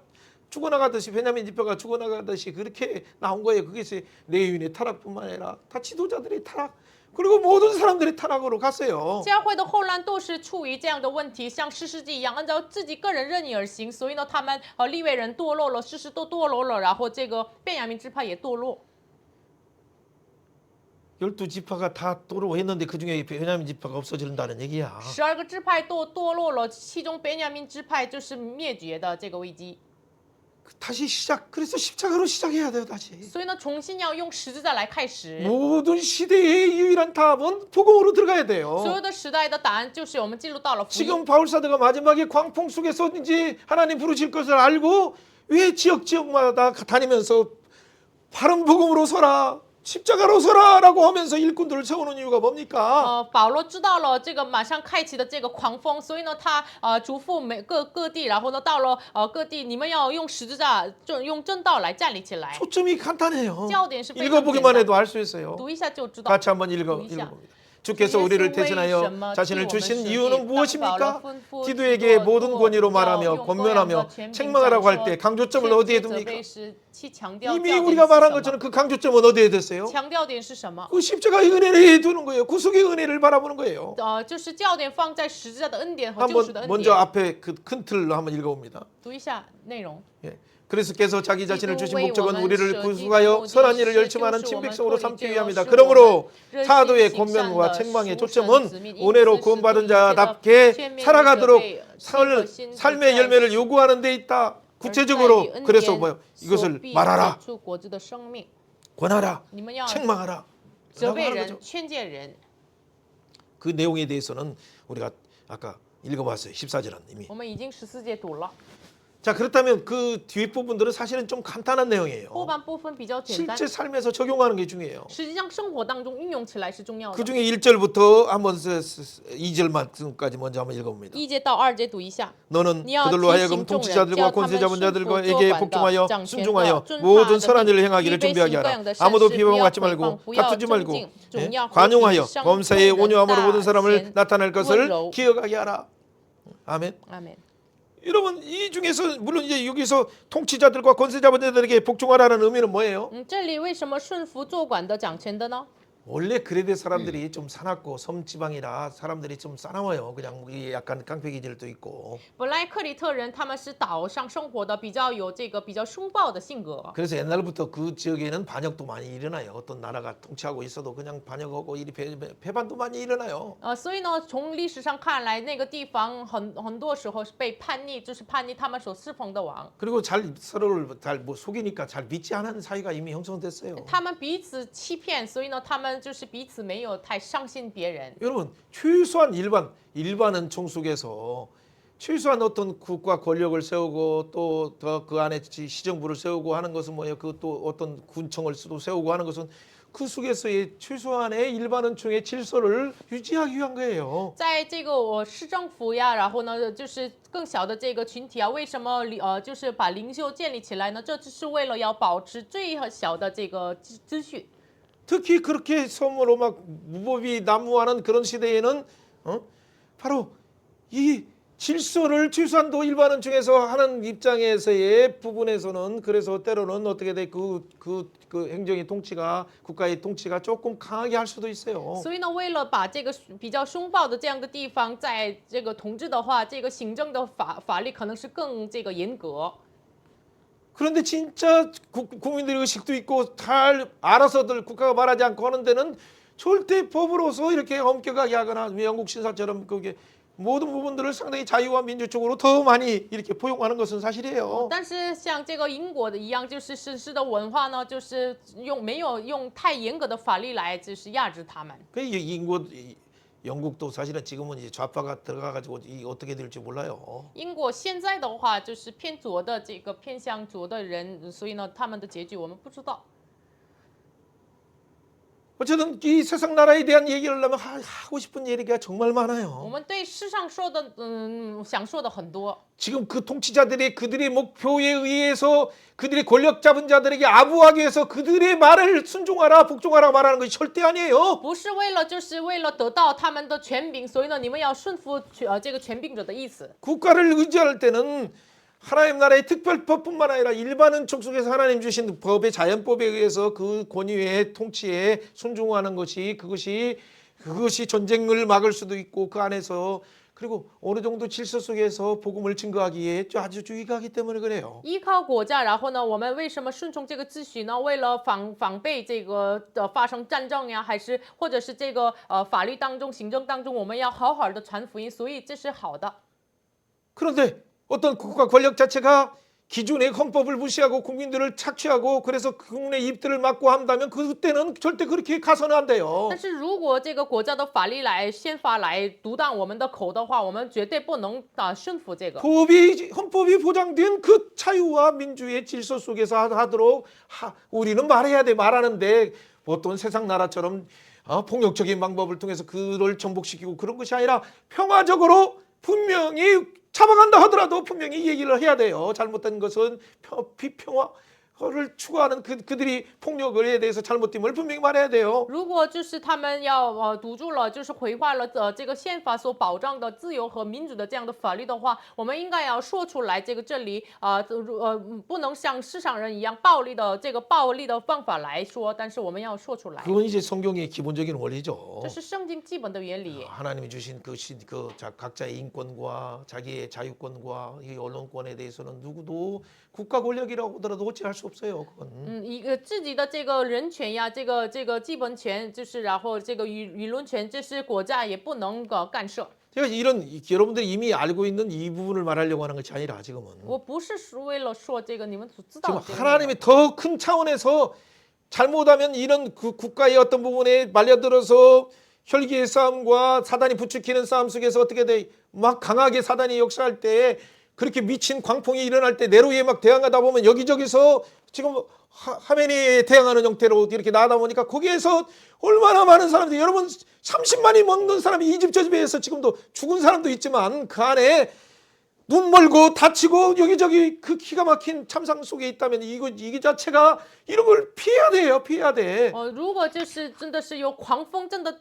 죽어나가듯이 베냐민 지파가 죽어나가듯이 그렇게 나온 거예요. 그것이 레위인의 타락뿐만 아니라 다 지도자들의 타락 그리고 모든 사람들의 타락으로 갔어요. 教会的混乱都是出于这样的问题，像士师记一样，按照自己个人任意而行。所以呢，他们利未人堕落了，士师都堕落了，然后这个便雅悯支派也堕落。 12지파가 다堕落했는데 그중에 베냐민 지파가 없어진다는 얘기야. 12个支派都堕落了，其中便雅悯支派就是灭绝的这个危机。 다시 시작. 그래서 십자가로 시작해야 돼요. 다시. 所以呢，重新要用十字架来开始。 모든 시대의 유일한 답은 복음으로 들어가야 所 돼요. 有的时代的答案就是我们进入到了福音。 지금 바울사도가 마지막에 광풍 속에서 이제 하나님 부르실 것을 알고 왜 지역마다 다니면서 바른 복음으로 서라. 십자가로 서라라고 하면서 일꾼들을 세우는 이유가 뭡니까? 保罗知道了这个马上开启的这个狂风，所以呢，他嘱咐各地，然后呢，到了各地，你们要用十字架，用正道来站立起来。 초점이 간단해요. 焦点是非常 읽어보기만 简单 해도 알 수 있어요. 读一下就知道。 같이 한번 읽어봅니다. 주께서 우리를 대신하여 자신을 주신 이유는 무엇입니까? 기도에게 모든 권위로 말하며 권면하며 책망하라고 할 때 강조점을 어디에 둡니까? 이미 우리가 말한 것처럼 그 강조점은 어디에 뒀어요? 强调点是什么？ 그 십자가의 은혜를 두는 거예요. 구속의 은혜를 바라보는 거예요. 就是焦点放在十字架的恩典和救赎的 한번 恩 먼저 典。 앞에 그 큰 틀로 한번 읽어봅니다. 读一下内容。 예. 그리스도께서 자기 자신을 주신 기도의 목적은 원한 우리를舍己 구속하여 的 선한 目的 일을 是 열심하는 就是我们 친백성으로 脱离 삼기 罪恶 위함이다. 使我们 그러므로 热心 사도의 行善 권면과 的 책망의 属神的 초점은 子民， 은혜로 因此是对 구원받은 一切的 자답게 劝勉 살아가도록 责备心和心 삶의 在 열매를 요구하는 데 있다. 而在于 구체적으로 恩 그래서 典 뭐요? 所 이것을 必 말하라, 结出果子的生命。 권하라, 你们要 책망하라. 责 라고 备 하는 人、 거죠. 劝诫人。 그 내용에 대해서는 우리가 아까 읽어봤어요. 14절은 이미. 我们已经14节读了， 자 그렇다면 그 뒷부분들은 사실은 좀 간단한 내용이에요. 后半部分比较简单， 실제 삶에서 적용하는 게 중요해요. 实际上生活当中运用起来是重要 그 的。 중에 1절부터 한번 2절만까지 먼저 한번 읽어봅니다. 1节到2节读一下。 너는 니와 그들로 하여금 기심 종을 통치자들과 叫他们 권세 잡은 자들과에게 顺服 복종하여 掌权的 순종하여 遵 모든 法 선한 的 일을 命 행하기를 预备 준비하게 行各 하라. 样的善 아무도 事，不 비방받지 要诽谤， 말고 不要 다투지 争 말고 竞， 예? 总要和平 관용하여 相 범사에 待 온유함으로 모든 大 사람을 贤 나타낼 温 것을 柔。 기억하게 하라. 아멘. 阿门。 여러분 이 중에서 물론 이제 여기서 통치자들과 권세 잡은 자들에게 복종하라는 의미는 뭐예요? 这里为什么顺服做管的掌权的呢？ 원래 그레데 사람들이 좀 사납고 섬 지방이라 사람들이 좀 싸나워요. 그냥 이게 약간 깡패 기질도 있고. 本来克里特人他们是岛上生活的，比较有这个比较凶暴的性格。 그래서 옛날부터 그 지역에는 반역도 많이 일어나요. 어떤 나라가 통치하고 있어도 그냥 반역하고 일이 배반도 많이 일어나요. 所以呢，从历史上看来，那个地方很多时候是被叛逆，就是叛逆他们所侍奉的王。 그리고 잘 서로를 잘 뭐 속이니까 잘 믿지 않은 사이가 이미 형성됐어요. 他们彼此欺骗，所以呢，他们就是彼此没有太相信别人。 여러분 최소한 일반 은총 속에서 최소한 어떤 국가 권력을 세우고 또 그 안에 시정부를 세우고 하는 것은 뭐예요? 그 또 어떤 군청을 세우고 하는 것은 그 속에서의 최소한의 일반 은총의 질서를 유지하기 위한 거예요. 在这个市政府呀，然后呢，就是更小的这个群体啊，为什么就是把领袖建立起来呢？这就是为了要保持最小的这个秩序。 특히 그렇게 섬으로 막 무법이 난무하는 그런 시대에는 바로 이 질서를 최소한도 일반은 중에서 하는 입장에서의 부분에서는 그래서 때로는 어떻게 돼 그 행정의 통치가 국가의 통치가 조금 강하게 할 수도 있어요. 所以呢，为了把这个比较凶暴的这样的地方，在这个统治的话，这个行政的法律可能是更这个严格。 그런데 진짜 국민들의 의식도 있고 잘 알아서들 국가가 말하지 않고 하는 데는 절대 법으로서 이렇게 엄격하게 하거나 영국 신사처럼 그게 모든 부분들을 상당히 자유와 민주적으로 더 많이 이렇게 포용하는 것은 사실이에요. 但是像这个英国的一样，就是绅士的文化呢，就是没有用太严格的法律来就是压制他们。 그 영국도 사실은 지금은 이제 좌파가 들어가가지고 어떻게 될지 몰라요. 英国现在的话就是偏左的这个偏向左的人，所以呢，他们的结局我们不知道。 어쨌든 이 세상 나라에 대한 얘기를 하려면 하고 싶은 얘기가 정말 我 많아요. 们对世上说的，想说的很多。 지금 그 통치자들이 그들의 목표에 의해서 그들의 권력 잡은 자들에게 아부하기 위해서 그들의 말을 순종하라 복종하라 말하는 것이 절대 아니에요. 不是为了，就是为了得到他们的权柄，所以呢，你们要顺服这个权柄者的意思。 국가를 의지할 때는 하나님 나라의 특별법뿐만 아니라 일반 은총 속에서 하나님 주신 법의 자연법에 의해서 그 권위의 통치에 순종하는 것이 그것이 전쟁을 막을 수도 있고 그 안에서 그리고 어느 정도 질서 속에서 복음을 증거하기에 아주 유익하기 때문에 그래요. 依靠国家，然后呢，我们为什么顺从这个秩序呢？为了防备这个发生战争呀，还是或者是这个法律当中、行政当中，我们要好好的传福音，所以这是好的。 그런데 어떤 국가 권력 자체가 기존의 헌법을 무시하고 국민들을 착취하고 그래서 국민의 입들을 막고 한다면 그때는 절대 그렇게 가서는 안 돼요. 但是如果这个国家的法律来、宪法来阻挡我们的口的话，我们绝对不能顺服这个。 헌법이 보장된 그 자유와 민주의 질서 속에서 하도록 우리는 말해야 돼 말하는데 어떤 세상 나라처럼 폭력적인 방법을 통해서 그를 정복시키고 그런 것이 아니라 평화적으로 분명히 잡아간다 하더라도 분명히 얘기를 해야 돼요. 잘못된 것은 비평화를 추구하는 그들이 폭력에 대해서 잘못됨을 분명히 말해야 돼요. 如果就是他们要堵住了，就是毁坏了这个宪法所保障的自由和民主的这样的法律的话，我们应该要说出来，这里不能像市场人一样暴力的方法来说，但是我们要说出来， 그건 이제 성경의 기본적인 원리죠. 这是圣经基本的原理。 하나님이 주신 각자의 인권과 자기의 자유권과 이 언론권에 대해서는 누구도 국가 권력이라고 하더라도 어찌할 수 없어요. 그건. 一个自己的这个人权呀，这个基本权，就是然后这个舆论权，这是国家也不能干涉。 제가 여러분들이 이미 알고 있는 이 부분을 말하려고 하는 것이 아니라 지금은 我不是为了说这个你们所知 지금 道的这个内容。 하나님이 더 큰 차원에서 잘못하면 이런 그 국가의 어떤 부분에 말려들어서 혈기의 싸움과 사단이 부추기는 싸움 속에서 어떻게 돼? 막 강하게 사단이 역사할 때 그렇게 미친 광풍이 일어날 때 네로에 막 대항하다 보면 여기저기서 지금 하메니에 대항하는 형태로 이렇게 나가다 보니까 거기에서 얼마나 많은 사람들이 여러분 30만이 먹는 사람이 이집 저 집에서 지금도 죽은 사람도 있지만 그 안에 눈 멀고 다치고 여기저기 그 기가 막힌 참상 속에 있다면 이게 자체가 이런 걸 피해야 돼요. 피해야 돼. 如果就是真的是有狂风真的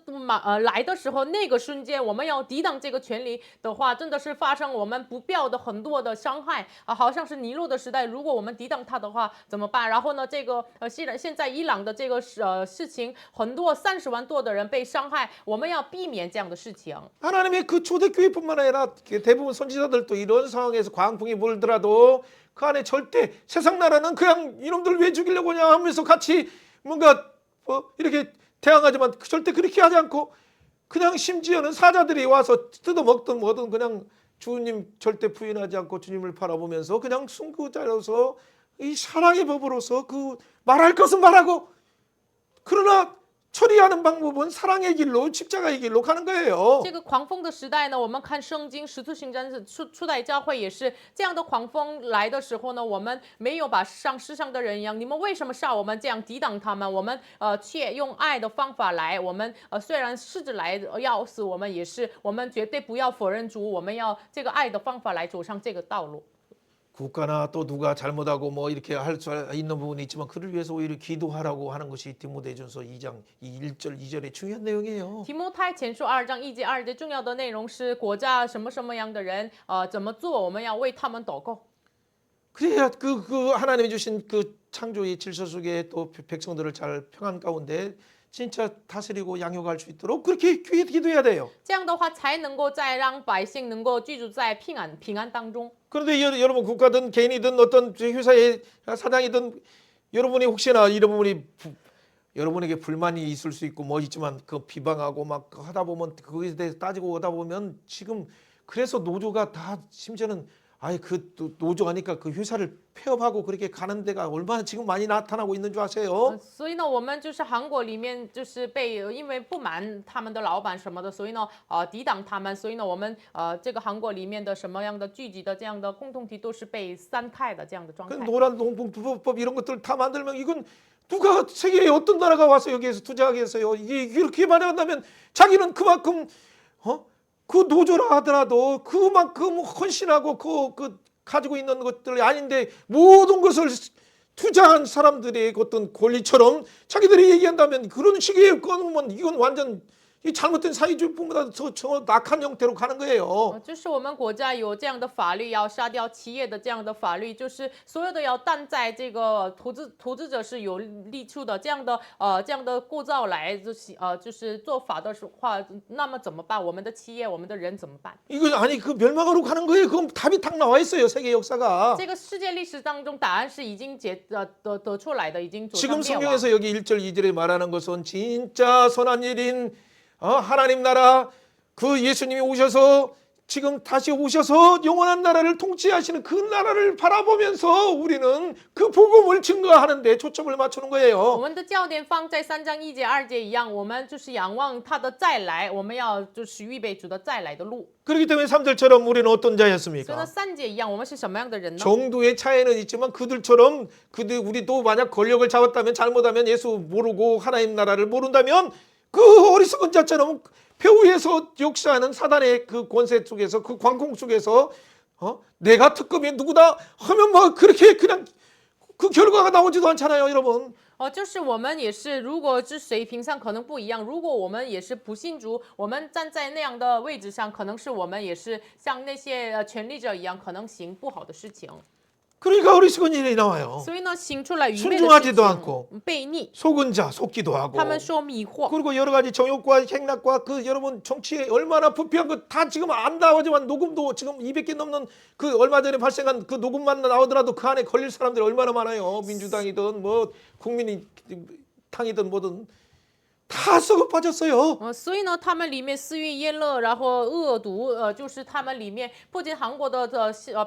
来的时候，那个瞬间我们要抵挡这个权利的话，真的是发生我们不必要的很多的伤害好像是尼禄的时代，如果我们抵挡它的话怎么办？然后呢，这个现在伊朗的这个事情，很多30万多的人被伤害，我们要避免这样的事情。 하나님의 그 초대교회뿐만 아니라 대부분 선지자들도 이런 상황에서 광풍이 불더라도 그 안에 절대 세상 나라는 그냥 이놈들 왜 죽이려고 하냐 하면서 같이 뭔가 이렇게 대항하지만 절대 그렇게 하지 않고 그냥 심지어는 사자들이 와서 뜯어먹든 뭐든 그냥 주님 절대 부인하지 않고 주님을 바라보면서 그냥 순구자로서 이 사랑의 법으로서 그 말할 것은 말하고 그러나 처리하는 방법은 사랑의 길로 십자가의 길로 가는 거예요. 这个狂风的时代呢，我们看圣经使徒行传初代教会也是这样的狂风来的时候呢，我们没有把像世上的人一样，你们为什么杀我们这样抵挡他们？我们却用爱的方法来，我们虽然试着来要死我们，也是我们绝对不要否认主，我们要这个爱的方法来走上这个道路。 국가나 또 누가 잘못하고 뭐 이렇게 할 수 있는 부분이 있지만 그를 위해서 오히려 기도하라고 하는 것이 디모데전서 2장 1절 2절의 중요한 내용이에요. 提摩太前书2章1节2节重要的内容是国家什么样的人怎么做，我们要为他们祷告。 그래야 그 하나님이 주신 그 창조의 질서 속에 또 백성들을 잘 평안 가운데 진짜 다스리고 양육할 수 있도록 그렇게 기도해야 돼요. 这样的话才能够再让百姓能够居住在平安当中。 그런데 여러분 국가든 개인이든 어떤 회사의 사장이든 여러분이 혹시나 여러분에게 불만이 있을 수 있고 뭐 있지만 그 비방하고 막 하다 보면 그거에 대해서 따지고 오다 보면 지금 그래서 노조가 다 심지어는 그 노조 하니까 그 회사를 폐업하고 그렇게 가는 데가 얼마나 지금 많이 나타나고 있는 줄 아세요? 所以呢，我们就是韩国里面就是被因为不满他们的老板什么的，所以呢抵挡他们，所以呢我们这个韩国里面的什么样的聚集的这样的共同体都是被三态的这样的状态。 노란 농법 이런 것들 다 만들면 이건 누가 세계의 어떤 나라가 와서 여기에서 투자하겠어요? 이게 이렇게 만약한다면 자기는 그만큼 그 노조라 하더라도 그만큼 헌신하고 그 가지고 있는 것들이 아닌데 모든 것을 투자한 사람들의 어떤 권리처럼 자기들이 얘기한다면 그런 식의 거는 이건 완전 이 잘못된 사회주의보다 더 낙한 형태로 가는 거예요. 就是我们国家有这样的法律，要杀掉企业的这样的法律，就是所有的要站在这个投资者是有利处的这样的构造来就是做法的话，那么怎么办？我们的企业，我们的人怎么办？ 이거 아니 그 멸망으로 가는 거예요. 그건 답이 딱 나와 있어요. 세계 역사가. 这个世界历史当中答案是已经得出来的，已经 지금 走上灭亡。 성경에서 여기 1절 2절에 말하는 것은 진짜 선한 일인 하나님 나라 그 예수님이 오셔서 지금 다시 오셔서 영원한 나라를 통치하시는 그 나라를 바라보면서 우리는 그 복음을 증거하는데 초점을 맞추는 我 거예요. 们的焦点放在3章1节2节一样，我们就是仰望他的再来，我们要就是预备主的再来的路。 그렇기 때문에 3절처럼 우리는 어떤 所以 자였습니까? 呢，3节一样，我们是什么样的人呢？ 정도의 차이는 있지만 그들처럼 우리도 만약 권력을 잡았다면 잘못하면 예수 모르고 하나님 나라를 모른다면 그 어리석은 자처럼 배후에서 역사하는 사단의 그 권세 속에서 그 광공 속에서 내가 특급이 누구다 하면 뭐 그렇게 그냥 그 결과가 나오지도 않잖아요, 여러분. 就是我们也是，如果是谁平常可能不一样，如果我们也是不信主，我们站在那样的位置上，可能是我们也是像那些权力者一样，可能行不好的事情。 그러니까 어리석은 일이 나와요. 所以呢，行出来愚昧的事 순종하지도 않고 情，悖逆， 속은 자 속기도 하고 他们说迷惑。 그리고 여러 가지 정욕과 행락과 그 여러분 정치에 얼마나 부패한 거 다 지금 안 나오지만 녹음도 지금 200개 넘는 그 얼마 전에 발생한 그 녹음만 나오더라도 그 안에 걸릴 사람들이 얼마나 많아요. 민주당이든 뭐 국민의당이든 뭐든 다 썩어 빠졌어요. 所以呢，他们里面私欲厌乐，然后恶毒，就是他们里面不仅韩国的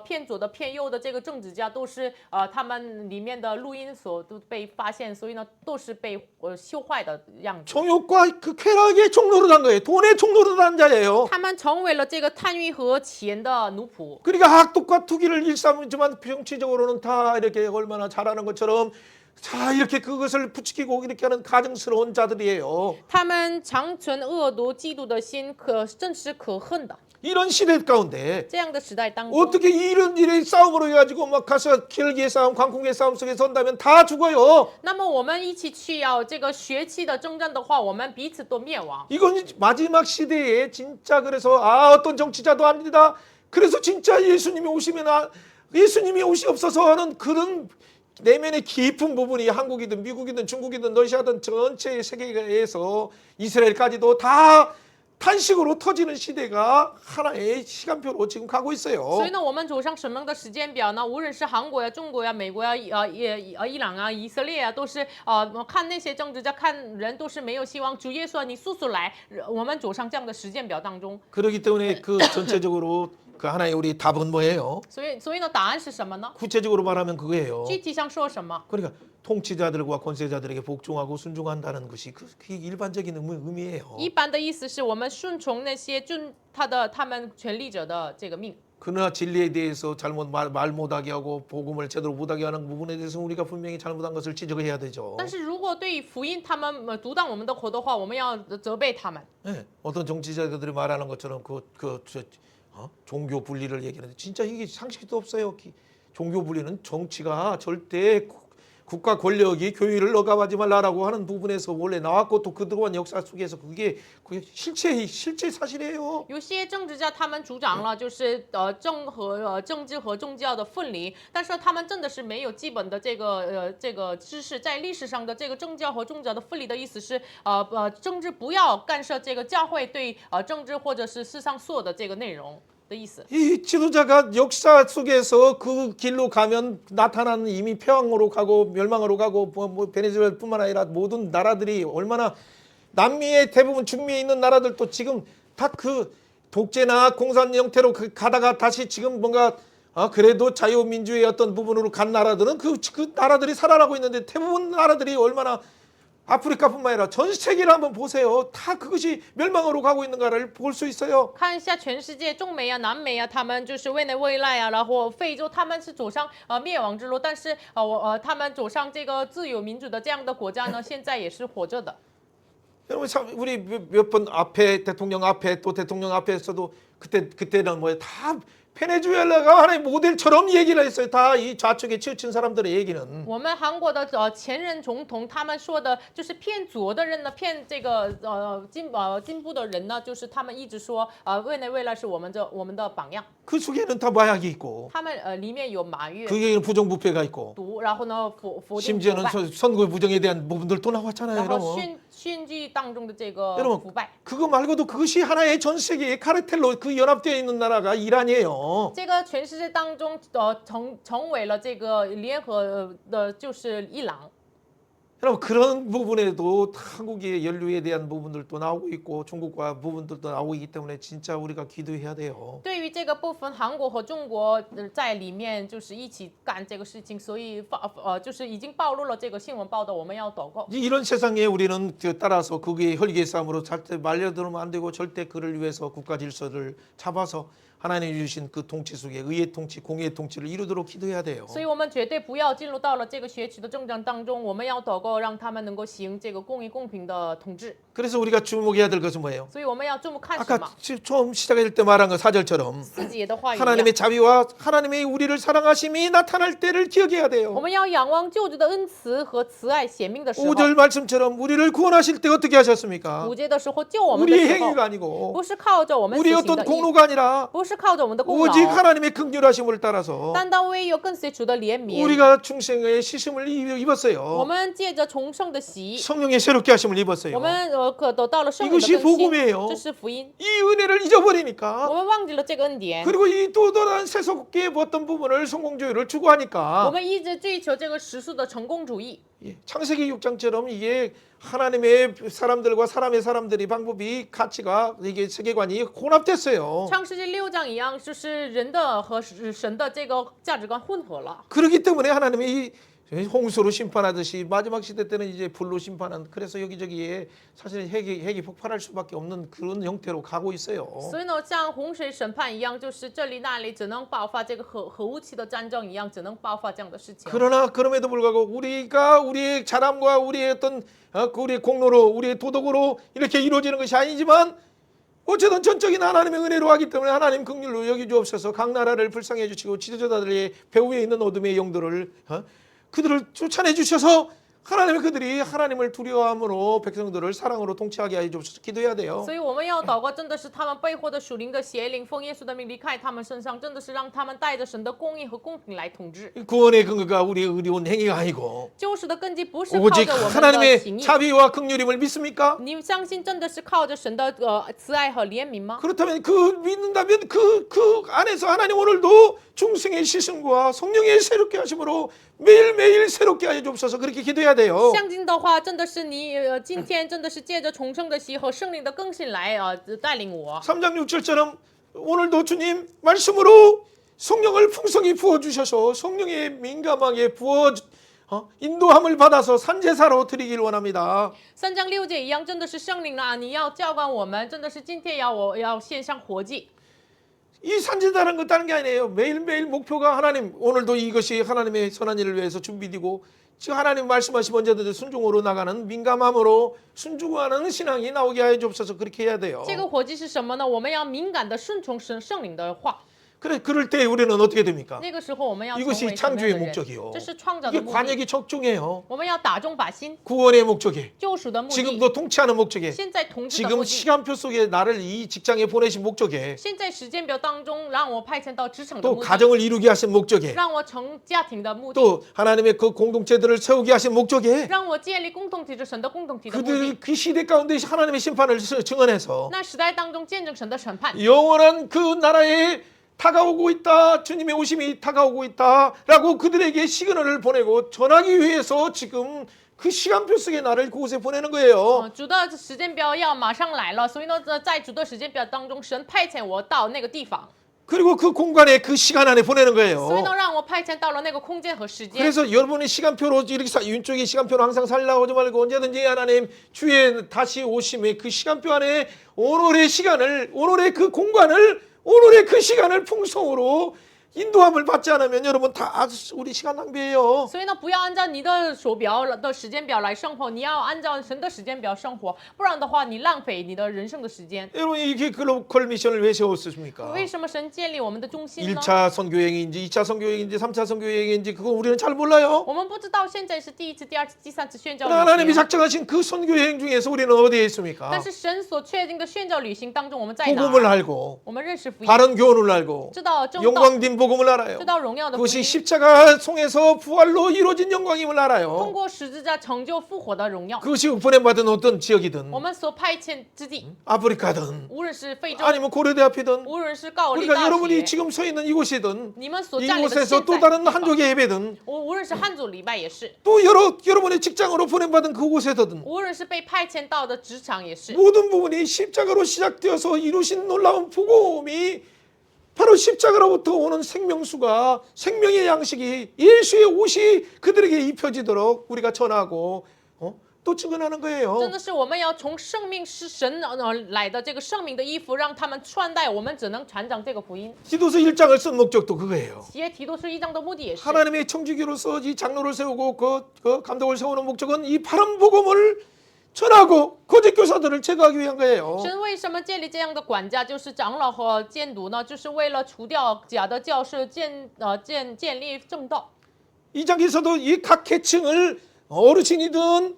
偏左的、偏右的这个政治家，都是他们里面的录音所都被发现，所以呢，都是被修坏的样子。 정욕과 그 쾌락의 종노릇한 거예요. 돈의 종노릇한 자예요. 他们成为了这个贪欲和钱的奴仆。 그러니까 악독과 투기를 일삼지만 정치적으로는 다 이렇게 얼마나 잘하는 것처럼 자 이렇게 그것을 부추기고 이렇게 하는 가증스러운 자들이에요. 他们常存恶毒、嫉妒的心，正是可恨的。 이런 시대 가운데 这样的时代当中， 어떻게 이런 일의 싸움으로 해가지고 막 가서 길기의 싸움, 광풍의 싸움 속에 선다면 다 죽어요. 那么我们一起去要这个血气的征战的话，我们彼此都灭亡。 이건 마지막 시대에 진짜 그래서 어떤 정치자도 아니다. 그래서 진짜 예수님이 오시면 예수님이 오시옵소서 하는 그런 내면의 깊은 부분이 한국이든 미국이든 중국이든 러시아든 전체 세계에서 이스라엘까지도 다 탄식으로 터지는 시대가 하나의 시간표로 지금 가고 있어요. 所以呢，我们走上什么样的时间表呢？无论是韩国呀、中国呀、美国呀、伊朗啊、以色列啊，都是看那些政治家、看人都是没有希望。主耶稣啊，你速速来！我们走上这样的时间表当中。 그렇기 때문에 그 전체적으로 그 하나의 우리 답은 뭐예요? 所以呢，答案是什么呢？ 구체적으로 말하면 그거예요. 具体想说什么？ 그러니까 통치자들과 권세자들에게 복종하고 순종한다는 것이 그 일반적인 의미예요. 一般的意思是我们顺从那些他们权力者的这个命。 그러나 진리에 대해서 잘못 말 못하게 하고 복음을 제대로 못하게 하는 부분에 대해서 우리가 분명히 잘못한 것을 지적해야 되죠. 但是如果对于福音他们阻挡我们的活的话，我们要责备他们。 네, 어떤 정치자들이 말하는 것처럼 종교 분리를 얘기하는데 진짜 이게 상식도 없어요. 종교 분리는 정치가 절대 국가 권력이 교회를 억압하지 말라라고 하는 부분에서 원래 나왔고 또 그동안 역사 속에서 그게 실제 사실이에요. 有些政治家他们主张了，就是政治和宗教的分离，但是他们真的是没有基本的这个知识，在历史上的这个政教和宗教的分离的意思是，政治不要干涉这个教会对政治或者是世上所有的这个内容。 的意思。 이 지도자가 역사 속에서 그 길로 가면 나타나는 이미 폐왕으로 가고 멸망으로 가고 뭐 베네수엘뿐만 아니라 모든 나라들이 얼마나 남미의 대부분 중미에 있는 나라들도 지금 다 그 독재나 공산 형태로 가다가 다시 지금 뭔가 그래도 자유민주의 어떤 부분으로 간 나라들은 그 나라들이 살아나고 있는데 대부분 나라들이 얼마나 아프리카뿐만 아니라 전 세계를 한번 보세요. 다 그것이 멸망으로 가고 있는가를 볼 수 있어요. 看一下全世界，中美啊、南美啊，他们就是委内瑞拉啊，然后非洲，他们是走上灭亡之路，但是他们走上这个自由民主的这样的国家呢，现在也是活着的。 여러분 참 우리 몇 번 앞에 대통령 앞에 또 대통령 앞에서도 그때는 뭐 다 베네수엘라가 하나의 모델처럼 얘기를 했어요. 다 이 좌측에 치우친 사람들의 얘기는. 我们韩国的前任总统他们说的就是偏左的人呢，偏这个进步的人呢，就是他们一直说委内瑞拉是我们的榜样。 그 속에는 다 마약이 있고. 他们里面有马月 그게 부정부패가 있고. 毒，然后呢否定腐 심지어는 败， 선거 부정에 대한 부분들도 나왔잖아요, 然后 여러분. 选举当中的这个 여러분 腐败。 그거 말고도 그것이 하나의 전 세계의 카르텔로 그 연합되어 있는 나라가 이란이에요. 这个全世界当中成为了这个联合的，就是伊朗。 여러분 그런 부분에도 한국의 연루에 대한 부분들도 나오고 있고 중국과 부분들도 나오고 있기 때문에 진짜 우리가 기도해야 돼요. 对于这个部分，韩国和中国在里面就是一起干这个事情，所以就是已经暴露了这个新闻报道，我们要祷告。 이런 세상에 우리는 따라서 그게 혈기의 싸움으로 절대 말려들면 안 되고 절대 그를 위해서 국가 질서를 잡아서 하나님이 주신 그 통치 속에 의의 통치, 공의의 통치를 이루도록 기도해야 돼요. 所以我们绝对不要进入到了这个学区的政战当中，我们要祷告，让他们能够行这个公义公平的统治。 그래서 우리가 주목해야 될 것은 뭐예요? 所以我们要注目看什 아까 么？ 처음 시작할 때 말한 거 4절처럼 四节的话语一样。 하나님의 자비와 하나님의 우리를 사랑하심이 나타날 때를 기억해야 我 돼요. 们要仰望救主的恩慈和慈爱显明的时候。 5절 말씀처럼 우리를 구원하실 때 어떻게 하셨습니까? 5节的时候救我们的 우리의 时候， 행위가 아니고 不是靠着我们 우리의 所行 어떤 的义， 공로가 아니라 不是靠着我们的功 오직 劳， 하나님의 긍휼하심을 따라서 单单唯有跟随主的怜悯。 우리가 충생의 시심을 我 입었어요. 们借着重生的洗， 성령의 새롭게 하심을 我 입었어요. 们得到了圣灵的 이것이 更新， 복음이에요. 这是福音。 이 은혜를 잊어버리니까 我们忘记了这个恩典， 그리고 이 또 다른 세속계의 어떤 부분을 성공주의를 我 추구하니까 们一直追求这个世俗的成功主义。 예, 창세기 6장처럼 이게 하나님의 사람들과 사람의 사람들이 방법이 가치가 이게 세계관이 혼합됐어요. 创世纪6章一样，就是人的和神的这个价值观混合了。 그렇기 때문에 하나님이 홍수로 심판하듯이 마지막 시대 때는 이제 불로 심판한 그래서 여기저기에 사실 핵이 폭발할 수밖에 없는 그런 형태로 가고 있어요. 所以呢，像洪水审判一样，就是这里那里只能爆发这个核武器的战争一样，只能爆发这样的事情。 그러나 그럼에도 불구하고 우리가 우리의 자람과 우리의 어떤 우리의 공로로 우리의 도덕으로 이렇게 이루어지는 것이 아니지만 어쨌든 전적인 하나님의 은혜로 하기 때문에 하나님 긍휼로 여기 주옵소서. 각 나라를 불쌍히 해주시고 지도자들의 배후에 있는 어둠의 영들을 그들을 쫓아내 주셔서 하나님의 그들이 하나님을 두려워함으로 백성들을 사랑으로 통치하게 해 주옵소서. 기도해야 돼요. 所以我们要祷告，真的是他们背后的属灵的邪灵，奉耶稣的名离开他们身上，真的是让他们带着神的公义和公平来统治。 구원의 근거가 우리의 의로운 행위가 아니고 救赎的根基不是靠 오직 着我们的 하나님의 行义， 자비와 긍휼임을 믿습니까? 你相信真的是靠着神的慈爱和怜悯吗？ 그렇다면 그 믿는다면 그 안에서 하나님 오늘도 중생의 시승과 성령의 새롭게 하심으로 매일매일 새롭게 하여 주옵소서. 그렇게 기도해야 돼요. 相信的话，真的是你今天真的是借着重生的喜和圣灵的更新来带领我。 3장 6절처럼 오늘도 주님 말씀으로 성령을 풍성히 부어 주셔서 성령의 민감하게 부어 인도함을 받아서 산제사로 드리길 원합니다. 3章6节一样，真的是圣灵啊！你要教管我们，真的是今天我要献上活祭。 이 산제사라는 건 다른 게 아니에요. 매일매일 목표가 하나님, 오늘도 이것이 하나님의 선한 일을 위해서 준비되고 지금 하나님 말씀하신 언제든지 순종으로 나가는 민감함으로 순종하는 신앙이 나오게 하여 주옵소서. 그렇게 해야 돼요. 这个活祭是什么呢？我们要敏感的顺从圣灵的话。 그래 그럴 때 우리는 어떻게 됩니까? 那个时候我们要成为 이것이 什么样 창조의 的人？ 목적이요. 这是创造的 이게 目的。 관역이 적중해요. 我们要打中靶心， 구원의 목적이 救赎的目的。 지금도 통치하는 목적에 现在统治的 지금 目的。 시간표 속에 나를 이 직장에 보내신 목적에 现在时间表当中，让我派遣到职场的 또 目的， 가정을 이루게 하신 목적에 让我成家庭的目的， 또 하나님의 그 공동체들을 세우게 하신 목적에 让我建立共同体，是神的共同体的目的。 그들 그 시대 가운데 하나님의 심판을 증언해서 那时代当中见证神的审判， 영원한 그 나라에 다가오고 있다. 주님의 오심이 다가오고 있다라고 그들에게 시그널을 보내고 전하기 위해서 지금 그 시간표 속에 나를 그곳에 보내는 거예요. 主的时间表要马上来了，所以呢，在主的时间表当中，神派遣我到那个地方， 그리고 그 공간에 그 시간 안에 보내는 所以 거예요. 呢，让我派遣到了那个空间和时间。 그래서 여러분의 시간표로 이렇게 왼쪽에 시간표로 항상 살라고 하지 말고 언제든지 하나님 주의 다시 오심의 그 시간표 안에 오늘의 시간을 오늘의 그 공간을 오늘의 그 시간을 풍성으로 인도함을 받지 않으면 여러분 다 우리 시간 낭비예요. 所以呢，不要按照你的手表的时间表来生活，你要按照神的时间表生活，不然的话，你浪费你的人生的时间。 여러분 이게 글로컬 미션을 왜 세웠습니까? 为什么神建立我们的中心呢？ 1차 선교여행인지 2차 선교여행인지 3차 선교여행인지 그거 우리는 잘 몰라요. 我们不知道现在是第一次、第二次、第三次宣教 그러나 하나님이 旅行， 작정하신 그 선교여행 중에서 우리는 어디에 있습니까? 但是神所确定的宣教旅行当中，我们在哪 복음을 儿？ 알고 我们认识福音， 바른 교훈을 알고 知道正道， 영광된 복음을 알아요. 知道荣耀的福 그것이 音， 십자가 통해서 부활로 이루어진 영광임을 通 알아요. 过十字架成就复活的荣耀。 그것이 보냄받은 어떤 지역이든 我们所派遣之地， 아프리카든 无论是非洲， 아니면 고려대 앞이든 无论是高丽 그러니까 大 여러분이 学， 지금 서 있는 이곳이든 你们所站立的 이곳에서 现 또 在 다른 地方 한족의 예배든 无论是汉族礼拜也是， 또 여러분의 직장으로 보냄받은 그곳에든 无论是被派遣到的职场也是， 모든 부분이 십자가로 시작되어서 이루신 놀라운 복음이 바로 십자가로부터 오는 생명수가 생명의 양식이 예수의 옷이 그들에게 입혀지도록 우리가 전하고 또 증언하는 真 거예요. 的是我们要从生命是神来的这个圣明的衣服，让他们穿戴，我们只能传讲这个福音。 디도서 1장을 쓴 목적도 그거예요. 企业提多是一章的目的也是， 하나님의 청지기로서 이 장로를 세우고 그 감독을 세우는 목적은 이 바른 복음을 전하고 거짓 교사들을 제거하기 위한 거예요. 神为什么建立这样的管家，就是长老和监督呢？就是为了除掉假的教师，建立正道。 이 장에서도 이 각 계층을 어르신이든